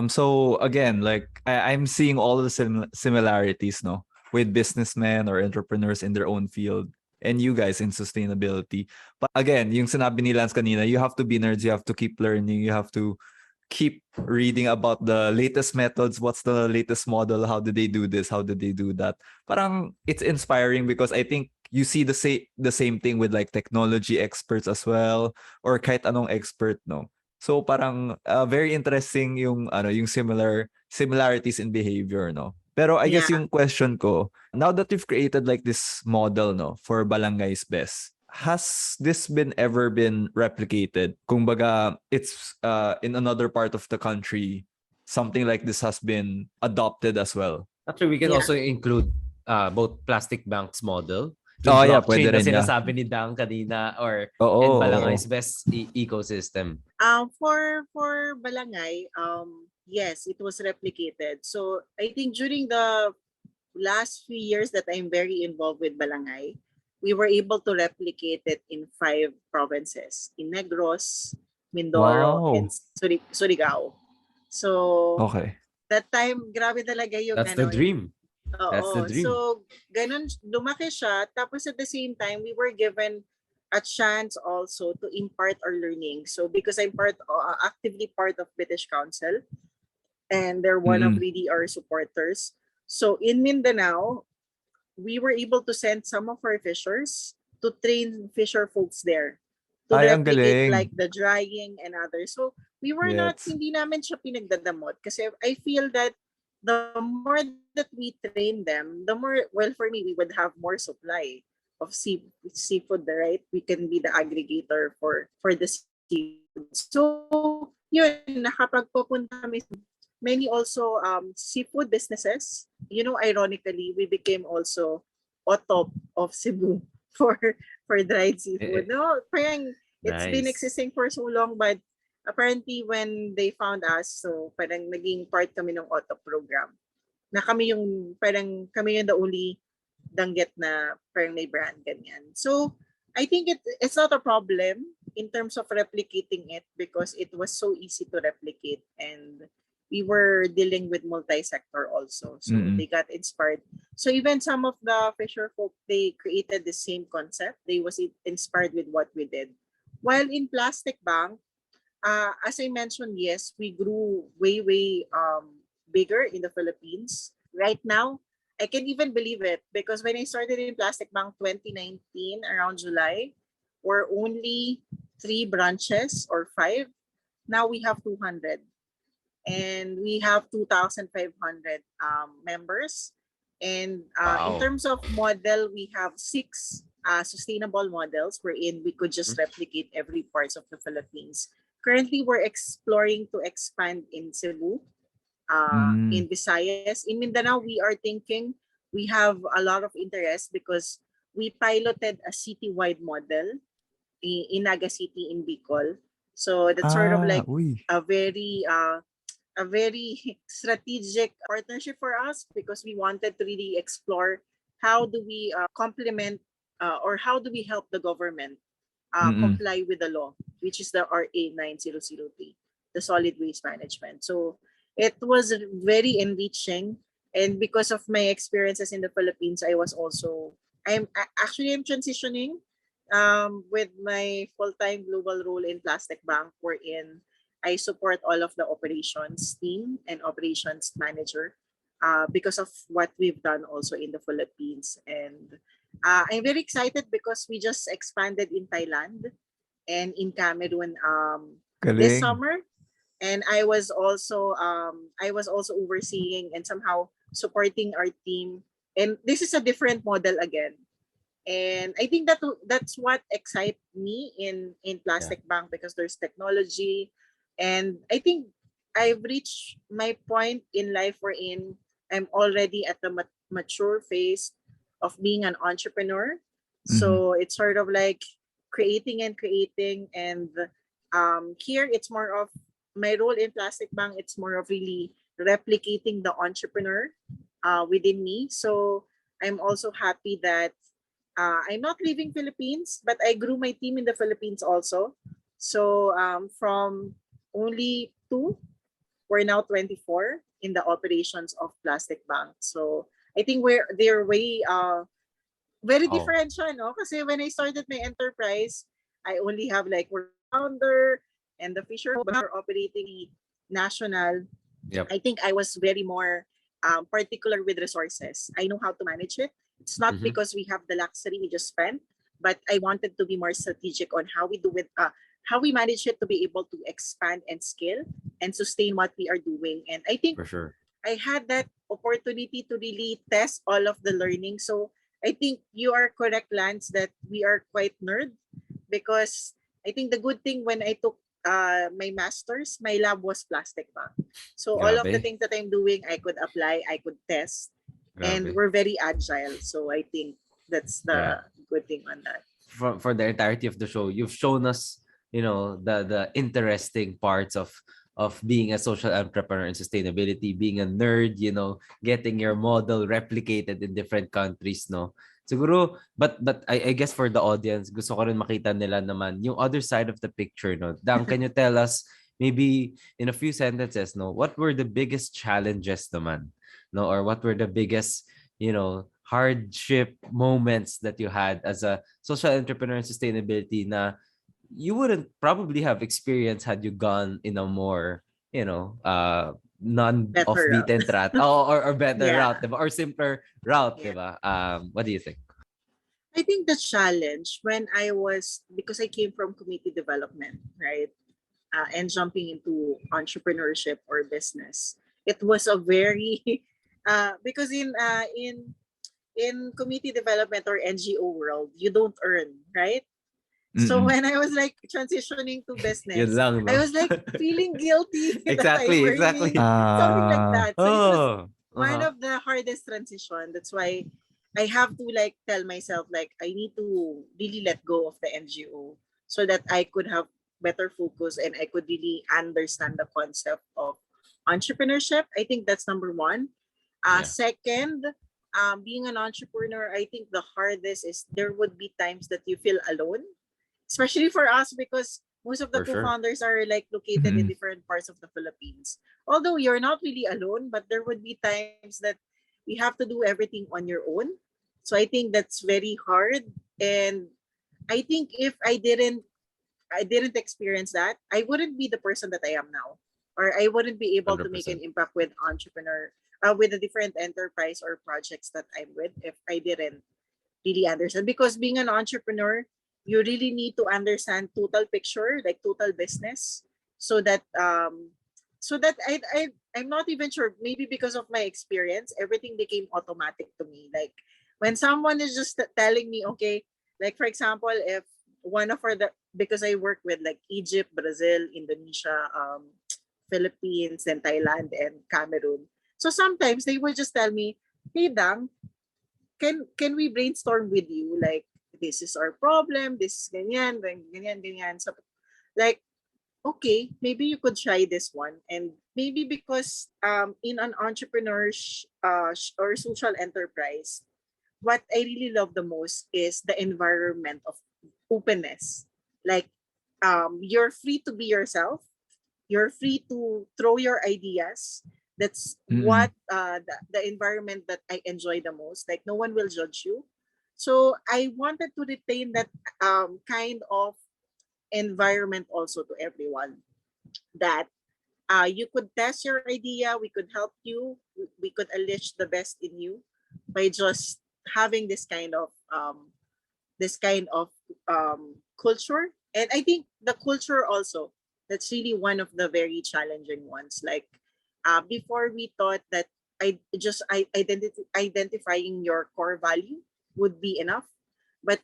So again, like I'm seeing all the similarities, no, with businessmen or entrepreneurs in their own field, and you guys in sustainability. But again, yung sinabi ni Lance kanina, you have to be nerds, you have to keep learning, you have to keep reading about the latest methods, what's the latest model, how did they do this, how did they do that. Parang it's inspiring because I think you see the same thing with like technology experts as well, or kahit anong expert, no. So parang very interesting yung yung similarities in behavior, no. Pero I guess Yeah. yung question ko, now that you've created like this model, no, for Balangay's Best, has this been replicated? Kung baga, it's in another part of the country, something like this has been adopted as well. Actually, we can Yeah. also include both plastic banks model, yung Oh yeah, pwede blockchain na rin, yeah. sinasabi ni Dang kanina, or Oo, and oo. Balangay's best ecosystem. For Balangay, yes, it was replicated. So I think during the last few years that I'm very involved with Balangay, we were able to replicate it in 5 provinces: in Negros, Mindoro, and Wow. Surigao. So Okay. that time, grabe talaga yung That's the dream. That's the Oo. dream. So, ganun, lumaki siya. Tapos at the same time, we were given a chance also to impart our learning. So, because I'm actively part of British Council, and they're one of Mm-mm. really our supporters. So, in Mindanao, we were able to send some of our fishers to train fisher folks there to Ay, ang replicate galing. like the drying and others. So we were not, Gets. hindi namin siya pinagdadamot kasi I feel that the more that we train them, the more, well, for me, we would have more supply of seafood, right? We can be the aggregator for the seafood. So yun, nakapagpupunta kami many also seafood businesses. Ironically, we became also OTOP of Cebu for dried seafood. Eh, No, parang it's been nice. existing for so long, but apparently when they found us, so parang naging part kami ng OTOP program. Na kami yung the only danggit na parang may brand ganyan. So I think it's not a problem in terms of replicating it because it was so easy to replicate, and we were dealing with multi-sector also. So Mm-mm. they got inspired. So even some of the fisher folk, they created the same concept. They was inspired with what we did. While in Plastic Bank, as I mentioned, yes, we grew way bigger in the Philippines. Right now, I can't even believe it because when I started in Plastic Bank 2019 around July, we're only 3 branches or 5. Now we have 200, and we have 2,500 members. And in Wow. terms of model, we have 6 sustainable models wherein we could just Mhm. replicate every parts of the Philippines. Currently, we're exploring to expand in Cebu, in Visayas. In Mindanao, we are thinking we have a lot of interest because we piloted a citywide model in Naga City in Bicol. So that's sort of like Uy. a very strategic partnership for us because we wanted to really explore how do we complement or how do we help the government comply with the law, which is the RA 9003, the solid waste management. So it was very enriching. And because of my experiences in the Philippines, I was also, I'm transitioning with my full-time global role in Plastic Bank, wherein I support all of the operations team and operations manager because of what we've done also in the Philippines. And I'm very excited because we just expanded in Thailand and in Cameroon this Galing. summer. And I was also overseeing and somehow supporting our team. And this is a different model again. And I think that's what excites me in Yeah. Plastic Bank because there's technology, and I think I've reached my point in life wherein I'm already at the mature phase of being an entrepreneur. So it's sort of like creating and creating, and here it's more of my role in Plastic Bank. It's more of really replicating the entrepreneur within me. So I'm also happy that I'm not leaving Philippines, but I grew my team in the Philippines also. So from only two, we're now 24 in the operations of Plastic Bank. So I think they're way very Oh, different siya, no? Kasi when I started my enterprise, I only have like we're founder and the Fisher are operating national. yep. I think I was very more particular with resources. I know how to manage it. It's not Mm-hmm. because we have the luxury we just spent, but I wanted to be more strategic on how we do it, how we manage it to be able to expand and scale and sustain what we are doing. And I think For sure. I had that opportunity to really test all of the learning. So I think you are correct, Lance, that we are quite nerd because I think the good thing when I took my master's, my lab was Plastic Bank. So all of the Grabe. things that I'm doing, I could apply, I could test, and Grabe. we're very agile. So I think that's Yeah. the good thing on that. For the entirety of the show, you've shown us, the interesting parts of being a social entrepreneur in sustainability, being a nerd, getting your model replicated in different countries, no? Siguro, but I guess for the audience, gusto ko rin makita nila naman yung other side of the picture, no? Dan, can you tell us maybe in a few sentences, no, what were the biggest challenges naman, no, or what were the biggest, hardship moments that you had as a social entrepreneur and sustainability na you wouldn't probably have experienced had you gone in a more, Better non-offbeat and route. track or better Yeah. route, diba? Or simpler route, Yeah. diba? What do you think? I think the challenge when I was, because I came from community development, right? And jumping into entrepreneurship or business, it was a very because in community development or NGO world, you don't earn, right? So when I was like transitioning to Yun business, lang, I no? was like feeling guilty that I'm Exactly. earning something like that. So it was Oh, one uh-huh. of the hardest transition. That's why I have to like tell myself like I need to really let go of the NGO so that I could have better focus and I could really understand the concept of entrepreneurship. I think that's number one. Yeah, Second, being an entrepreneur, I think the hardest is there would be times that you feel alone, especially for us because most of the for sure. co-founders are like located in different parts of the Philippines. Although you're not really alone, but there would be times that you have to do everything on your own. So I think that's very hard. And I think if I didn't experience that, I wouldn't be the person that I am now. Or I wouldn't be able to make an 100%. impact with entrepreneur with the different enterprise or projects that I'm with if I didn't really understand, because being an entrepreneur you really need to understand total picture, like total business, so that I'm not even sure, maybe because of my experience everything became automatic to me. Like when someone is just telling me, okay, like for example, if one of because I work with like Egypt, Brazil, Indonesia, Philippines, and Thailand and Cameroon. So sometimes they would just tell me, "Hey, Dang, can we brainstorm with you? Like, this is our problem. This is ganyan, ganyan, ganyan." So, like, okay, maybe you could try this one. And maybe because in an entrepreneurship or social enterprise, what I really love the most is the environment of openness. Like, you're free to be yourself. You're free to throw your ideas. That's Mm-mm. what the environment that I enjoy the most. Like, no one will judge you. So I wanted to retain that kind of environment also to everyone, that you could test your idea, we could help you, we could unleash the best in you by just having this kind of culture. And I think the culture also, that's really one of the very challenging ones. Like, before we thought that identifying your core value would be enough, but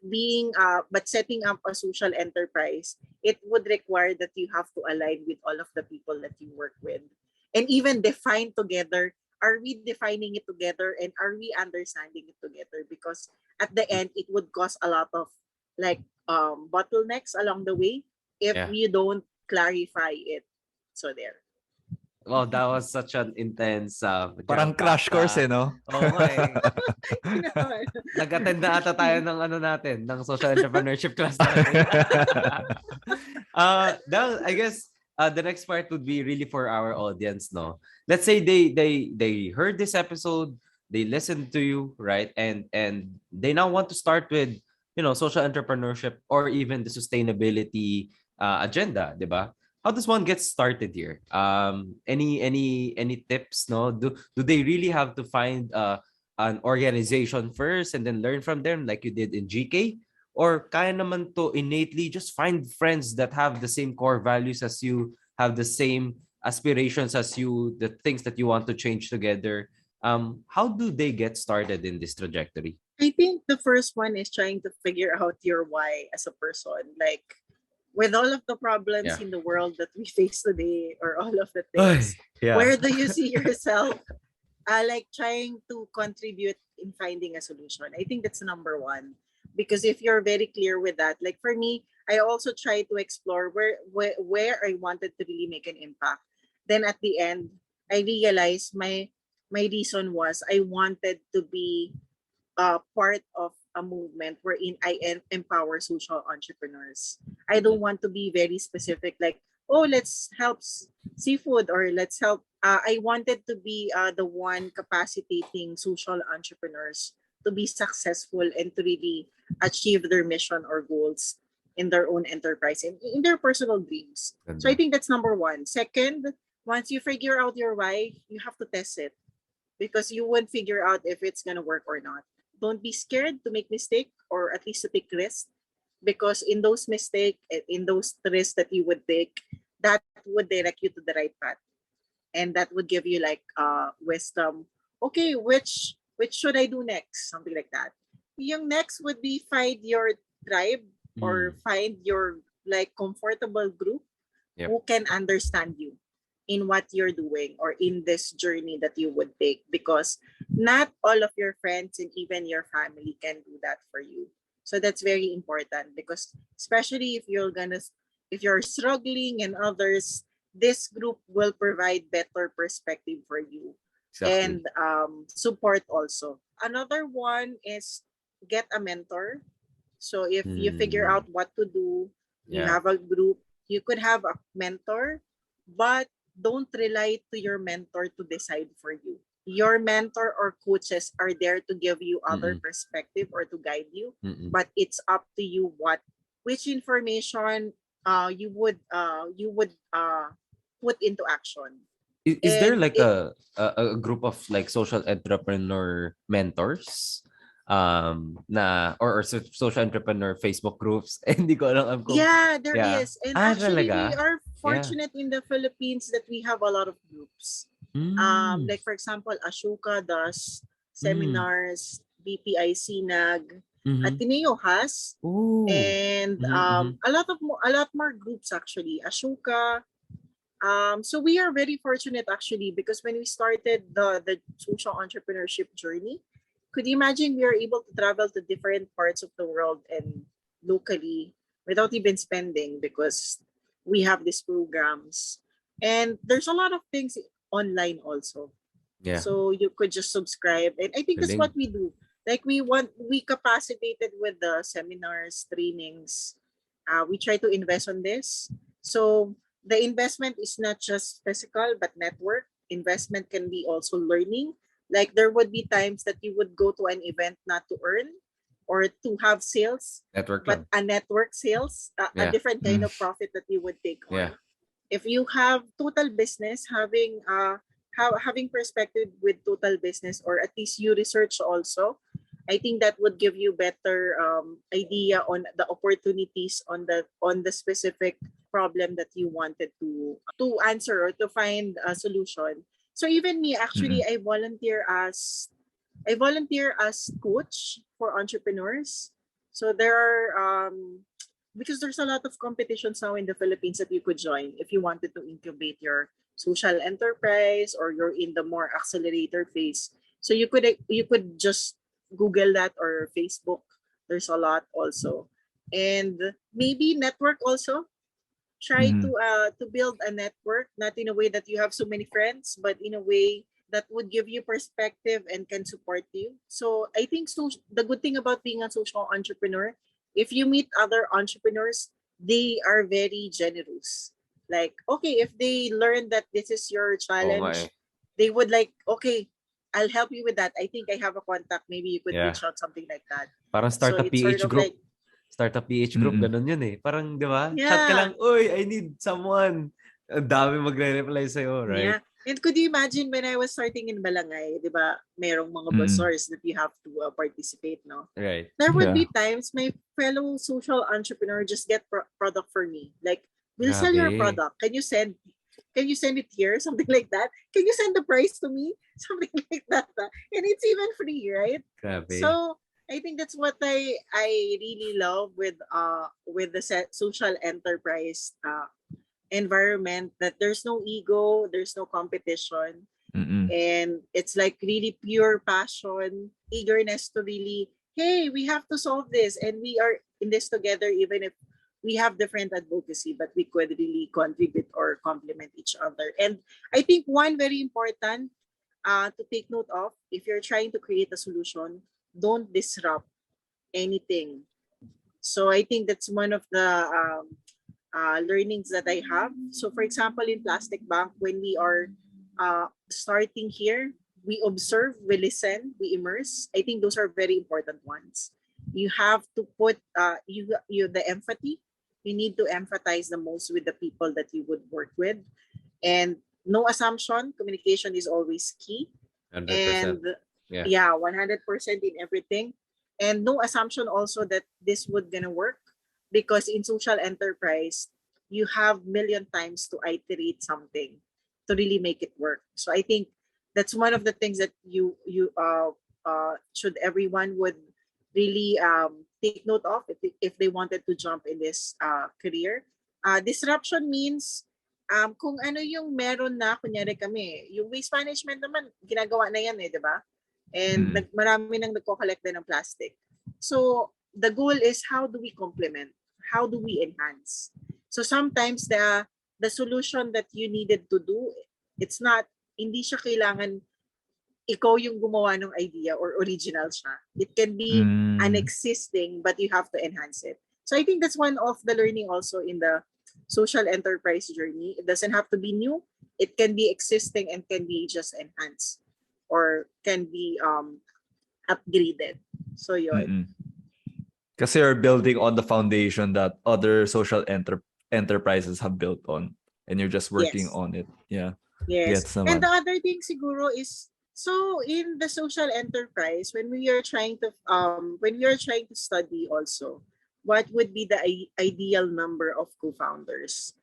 setting up a social enterprise, it would require that you have to align with all of the people that you work with, and even define together, are we defining it together and are we understanding it together? Because at the end it would cause a lot of like bottlenecks along the way if Yeah. you don't clarify it. So there. Well, that was such an intense Parang crash jam-packed. course no? Oo nga eh. You know, Nag-attend na ata tayo ng ano natin, ng social entrepreneurship class natin. Now, I guess the next part would be really for our audience, no? Let's say they heard this episode, they listened to you, right? And they now want to start with, social entrepreneurship or even the sustainability agenda, 'di ba? How does one get started here? Any tips, no? Do they really have to find an organization first and then learn from them like you did in GK? Or kaya naman to innately just find friends that have the same core values as you, have the same aspirations as you, the things that you want to change together? How do they get started in this trajectory? I think the first one is trying to figure out your why as a person. Like, with all of the problems Yeah. in the world that we face today, or all of the Ay, things, yeah. where do you see yourself like trying to contribute in finding a solution? I think that's number one. Because if you're very clear with that, like for me, I also try to explore where I wanted to really make an impact. Then at the end, I realized my reason was I wanted to be part of a movement wherein I empower social entrepreneurs. I don't want to be very specific, like, oh, let's help seafood, or let's help. I wanted to be the one capacitating social entrepreneurs to be successful and to really achieve their mission or goals in their own enterprise and in their personal dreams. So I Ganda. think that's number one. Second, once you figure out your why, you have to test it, because you won't figure out if it's gonna work or not. Don't be scared to make mistake, or at least to take risks, because in those mistake, in those risks that you would take, that would direct you to the right path, and that would give you like wisdom. Okay, which should I do next? Something like that. Yung next would be find your tribe, or Mm. find your like comfortable group Yep. who can understand you in what you're doing or in this journey that you would take, because not all of your friends and even your family can do that for you. So that's very important, because especially if you're struggling and others, this group will provide better perspective for you, Exactly. and support also. Another one is get a mentor. So if you figure Mm. out what to do, you Yeah. have a group, you could have a mentor, but don't rely to your mentor to decide for you. Your mentor or coaches are there to give you other Mm-mm. perspective or to guide you, Mm-mm. but it's up to you which information you would put into action. Is there And like it, a group of like social entrepreneur mentors na or social entrepreneur Facebook groups? Hindi ko alam kung yeah, there yeah. is. And Ah, actually, we talaga? are Yeah. fortunate in the Philippines that we have a lot of groups. Mm. Like for example, Ashoka does Mm. seminars, BPI CNAG. Mhm. Ateneo has, Ooh. and Mhm. a lot more groups actually. Ashoka. So we are very fortunate actually because when we started the social entrepreneurship journey, could you imagine we are able to travel to different parts of the world and locally without even spending because we have these programs. And there's a lot of things online also. Yeah. So you could just subscribe. And I think that's what Galing. we do. Like we capacitated with the seminars, trainings. We try to invest on this. So the investment is not just physical but network. Investment can be also learning. Like there would be times that you would go to an event not to earn or to have sales, Network but lang. a network sales, a Yeah. different kind Mm. of profit that you would take Yeah. on. If you have total business, having perspective with total business, or at least you research also, I think that would give you better idea on the opportunities on the specific problem that you wanted to answer or to find a solution. So even me, actually, Mm-mm. I volunteer as coach for entrepreneurs. So there are because there's a lot of competitions now in the Philippines that you could join if you wanted to incubate your social enterprise or you're in the more accelerator phase. So you could just Google that or Facebook. There's a lot also. And maybe network also. Try Mm. to build a network, not in a way that you have so many friends, but in a way that would give you perspective and can support you. So I think the good thing about being a social entrepreneur, if you meet other entrepreneurs, they are very generous. Like, okay, if they learn that this is your Oo nga eh. challenge, they would like, okay, I'll help you with that. I think I have a contact. Maybe you could Yeah. reach out, something like that. Parang So startup it's sort PH of group. like, Startup PH group, Mm-mm. ganun yun eh. Parang, di ba? Chat ka yeah. lang, uy, I need someone. Ang dami magre-reply sa'yo, right? Yeah. And could you imagine when I was starting in Balangay, di ba, merong mga Mm-mm. bazaars that you have to participate, no? Right. There would Yeah. be times my fellow social entrepreneur just get product for me. Like, we'll sell your Grabe. product. Can you send it here? Something like that. Can you send the price to me? Something like that. And it's even free, right? Grabe. So I think that's what I really love with the social enterprise environment, that there's no ego, there's no competition, Mm-mm. and it's like really pure passion, eagerness to really, hey, we have to solve this and we are in this together, even if we have different advocacy, but we could really contribute or complement each other. And I think one very important to take note of, if you're trying to create a solution, don't disrupt anything. So I think that's one of the learnings that I have. So, for example, in Plastic Bank, when we are starting here, we observe, we listen, we immerse. I think those are very important ones. You have to put you the empathy. You need to empathize the most with the people that you would work with, and no assumption. Communication is always key, 100%. and Yeah. yeah, 100% in everything, and no assumption also that this would gonna work, because in social enterprise you have million times to iterate something to really make it work. So I think that's one of the things that you should everyone would really take note of if they wanted to jump in this career. Disruption means kung ano yung meron na, kunyari kami, yung waste management naman, ginagawa na yan eh, di ba? And Mm-mm. marami nang nagko-collect din ng plastic. So, the goal is how do we complement? How do we enhance? So, sometimes the solution that you needed to do, it's not, hindi siya kailangan ikaw yung gumawa ng idea or original siya. It can be an Mm. existing, but you have to enhance it. So I think that's one of the learning also in the social enterprise journey. It doesn't have to be new. It can be existing and can be just enhanced or can be upgraded. So yun. Mm-mm. Kasi you're building on the foundation that other social enterprises have built on, and you're just working Yes. on it. Yeah. Yes. Gets And naman. the other thing siguro is, so in the social enterprise, when we are trying to study also, what would be the ideal number of co-founders?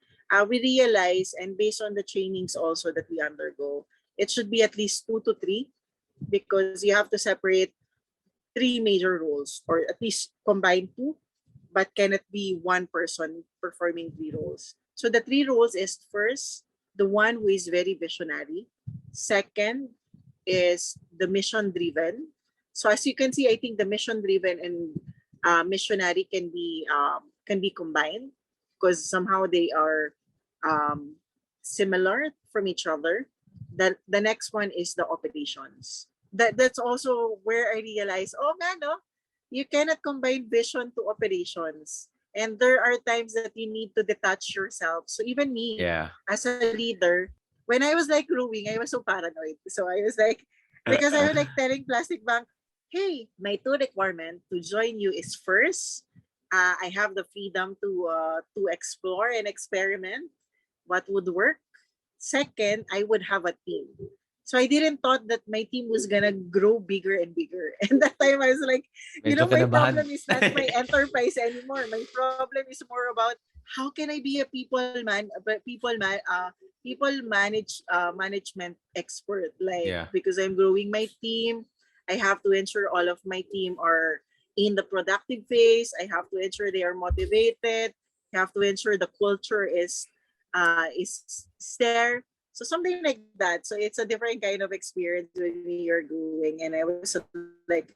We realize, and based on the trainings also that we undergo, it should be at least 2 to 3, because you have to separate three major roles, or at least combine two, but cannot be one person performing three roles. So the three roles is, first, the one who is very visionary. Second is the mission driven. So as you can see, I think the mission driven and missionary can be combined, because somehow they are um, similar from each other. The next one is the operations. That's also where I realized, oh man, no, you cannot combine vision to operations. And there are times that you need to detach yourself. So even me, Yeah. as a leader, when I was like growing, I was so paranoid. So I was like, because I was like telling Plastic Bank, hey, my two requirement to join you is, first, I have the freedom to explore and experiment what would work. Second, I would have a team. So I didn't thought that my team was gonna grow bigger and bigger. And that time I was like, Medyo my kinabahan. problem is not my enterprise anymore. My problem is more about how can I be a people management expert. Like, Yeah. because I'm growing my team, I have to ensure all of my team are in the productive phase. I have to ensure they are motivated. I have to ensure the culture is there. So something like that. So it's a different kind of experience when you're growing, and I was like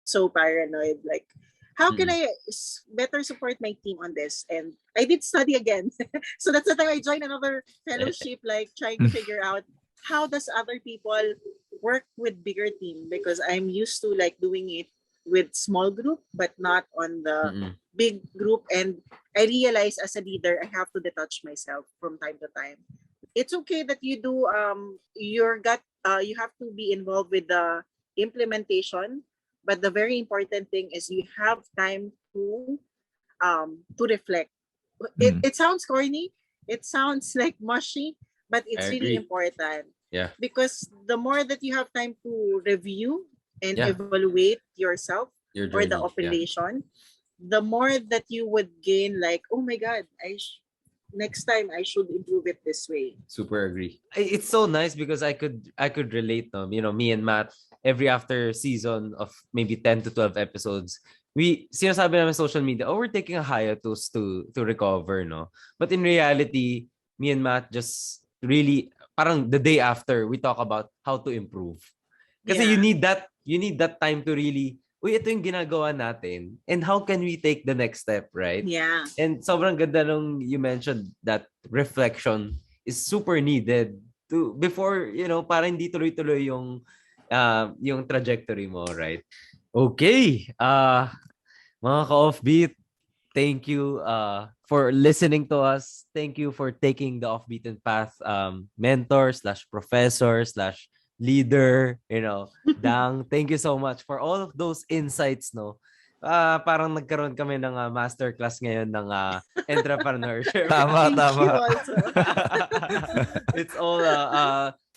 so paranoid. Like, how can I better support my team on this? And I did study again. So that's the time I joined another fellowship, like trying to figure out how does other people work with bigger team, because I'm used to like doing it with small group, but not on the Mm-mm. big group. And I realize as a leader, I have to detach myself from time to time. It's okay that you do you have to be involved with the implementation, but the very important thing is you have time to reflect. It sounds corny, it sounds like mushy, but I it's really agree. important, Yeah. because the more that you have time to review and Yeah. evaluate yourself Your or the journey. Yeah. operation, the more that you would gain, like, oh my god, next time I should improve it this way. Super agree. It's so nice because I could relate, no? Me and Matt, every after season of maybe 10 to 12 episodes, we sinasabi namin social media, oh, we're taking a hiatus to recover, no? But in reality, me and Matt just really parang the day after we talk about how to improve. Kasi you Yeah. need that time to really, uy, ito yung ginagawa natin and how can we take the next step, right? Yeah. And sobrang ganda nung you mentioned that reflection is super needed to before, para hindi tuloy-tuloy yung trajectory mo, right? Okay. Mga ka-offbeat, thank you for listening to us. Thank you for taking the off-beaten path mentor slash professor slash leader, Dang, thank you so much for all of those insights, no? Parang nagkaroon kami ng masterclass ngayon ng entrepreneurship. Tama, Thank you tama. also. It's all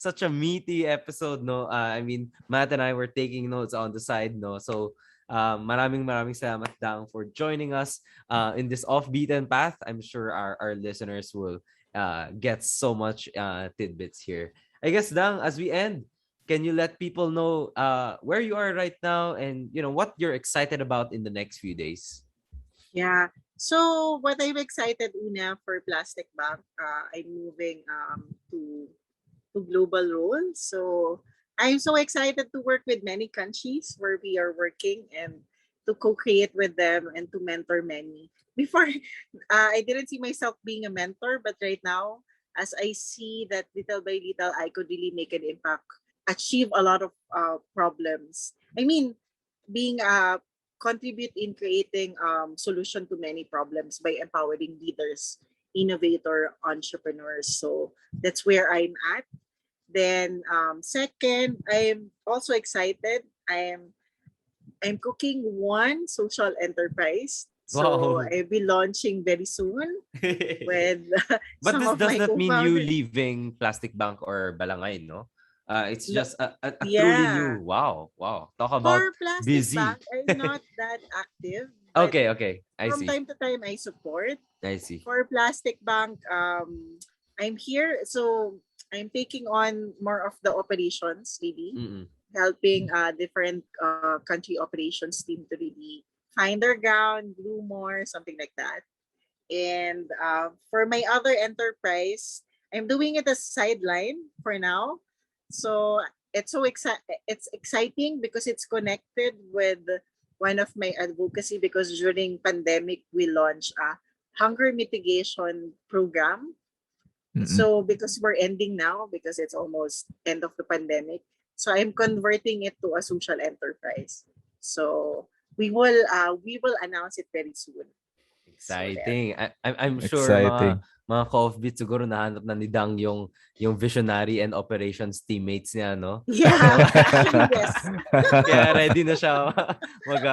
such a meaty episode, no? I mean, Matt and I were taking notes on the side, no? So, maraming salamat, Dang, for joining us in this off-beaten path. I'm sure our listeners will get so much tidbits here. I guess, Dang, as we end, can you let people know where you are right now and what you're excited about in the next few days? Yeah. So what I'm excited, Una, for Plastic Bank, I'm moving to global role. So I'm so excited to work with many countries where we are working, and to co-create with them and to mentor many. Before, I didn't see myself being a mentor, but right now, as I see that little by little, I could really make an impact, achieve a lot of problems. I mean, being contribute in creating solution to many problems by empowering leaders, innovator, entrepreneurs. So that's where I'm at. Then second, I'm also excited. I'm cooking one social enterprise. So Wow. I'll be launching very soon with But some this of does my not mean you co-founders. leaving Plastic Bank or Balangay, no? It's No, just a truly new. yeah. Wow, wow. Talk about For Plastic busy. Bank, I'm not that active, but Okay, okay. I from see. time to time I support. I see. For Plastic Bank, I'm here. So I'm taking on more of the operations, really. Mm-mm. helping different country operations team to really find their ground, do more, something like that. And for my other enterprise, I'm doing it as sideline for now. So it's exciting because it's connected with one of my advocacy, because during pandemic we launched a hunger mitigation program. So because we're ending now, because it's almost end of the pandemic, so I'm converting it to a social enterprise. So we will announce it very soon. So there. Exciting. I'm sure Exciting. mga co-offbeat siguro nahanap na ni Dang yung visionary and operations teammates niya, no? Yeah, actually yes. Kaya ready na siya mag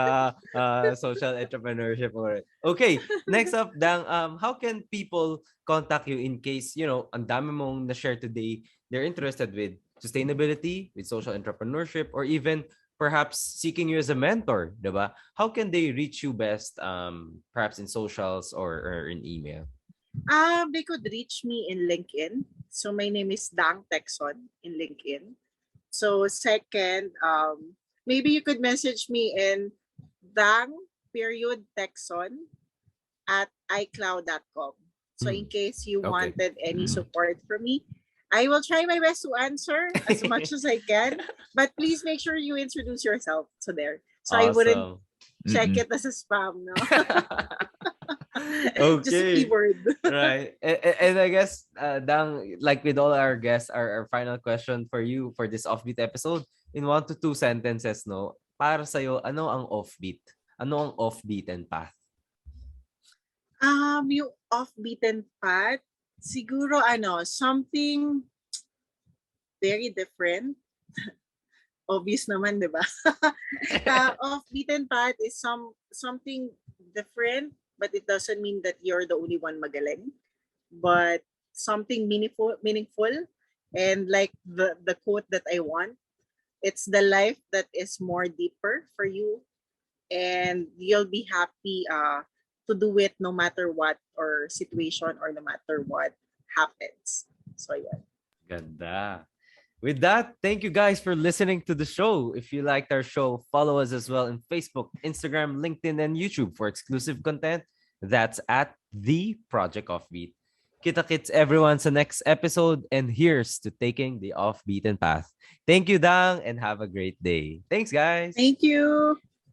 social entrepreneurship or okay, next up Dang, how can people contact you in case, ang dami mong na-share today, they're interested with sustainability, with social entrepreneurship, or even perhaps seeking you as a mentor, diba? How can they reach you best, perhaps in socials or in email? They could reach me in LinkedIn. So my name is Dhang Tecson in LinkedIn. So second, maybe you could message me in Dhang.Tecson at iCloud.com. So in case you Okay. wanted any support from me, I will try my best to answer as much as I can. But please make sure you introduce yourself to there. So I wouldn't check it as a spam, no? Just a Okay. keyword. Right. And I guess, Dang, like with all our guests, our final question for you for this offbeat episode, in 1 to 2 sentences, no? Para sa'yo, ano ang offbeat? Ano ang off-beaten path? Yung off-beaten path, siguro something very different. Obvious naman, di ba? Off-beaten path is something different, but it doesn't mean that you're the only one magaling. But something meaningful, and like the quote that I want, it's the life that is more deeper for you, and you'll be happy to do it no matter what or situation or no matter what happens. So yeah. Ganda. With that, thank you guys for listening to the show. If you liked our show, follow us as well on Facebook, Instagram, LinkedIn, and YouTube for exclusive content. That's at The Project Offbeat. Kita-kits everyone sa next episode, and here's to taking the off-beaten path. Thank you, Dang, and have a great day. Thanks, guys. Thank you.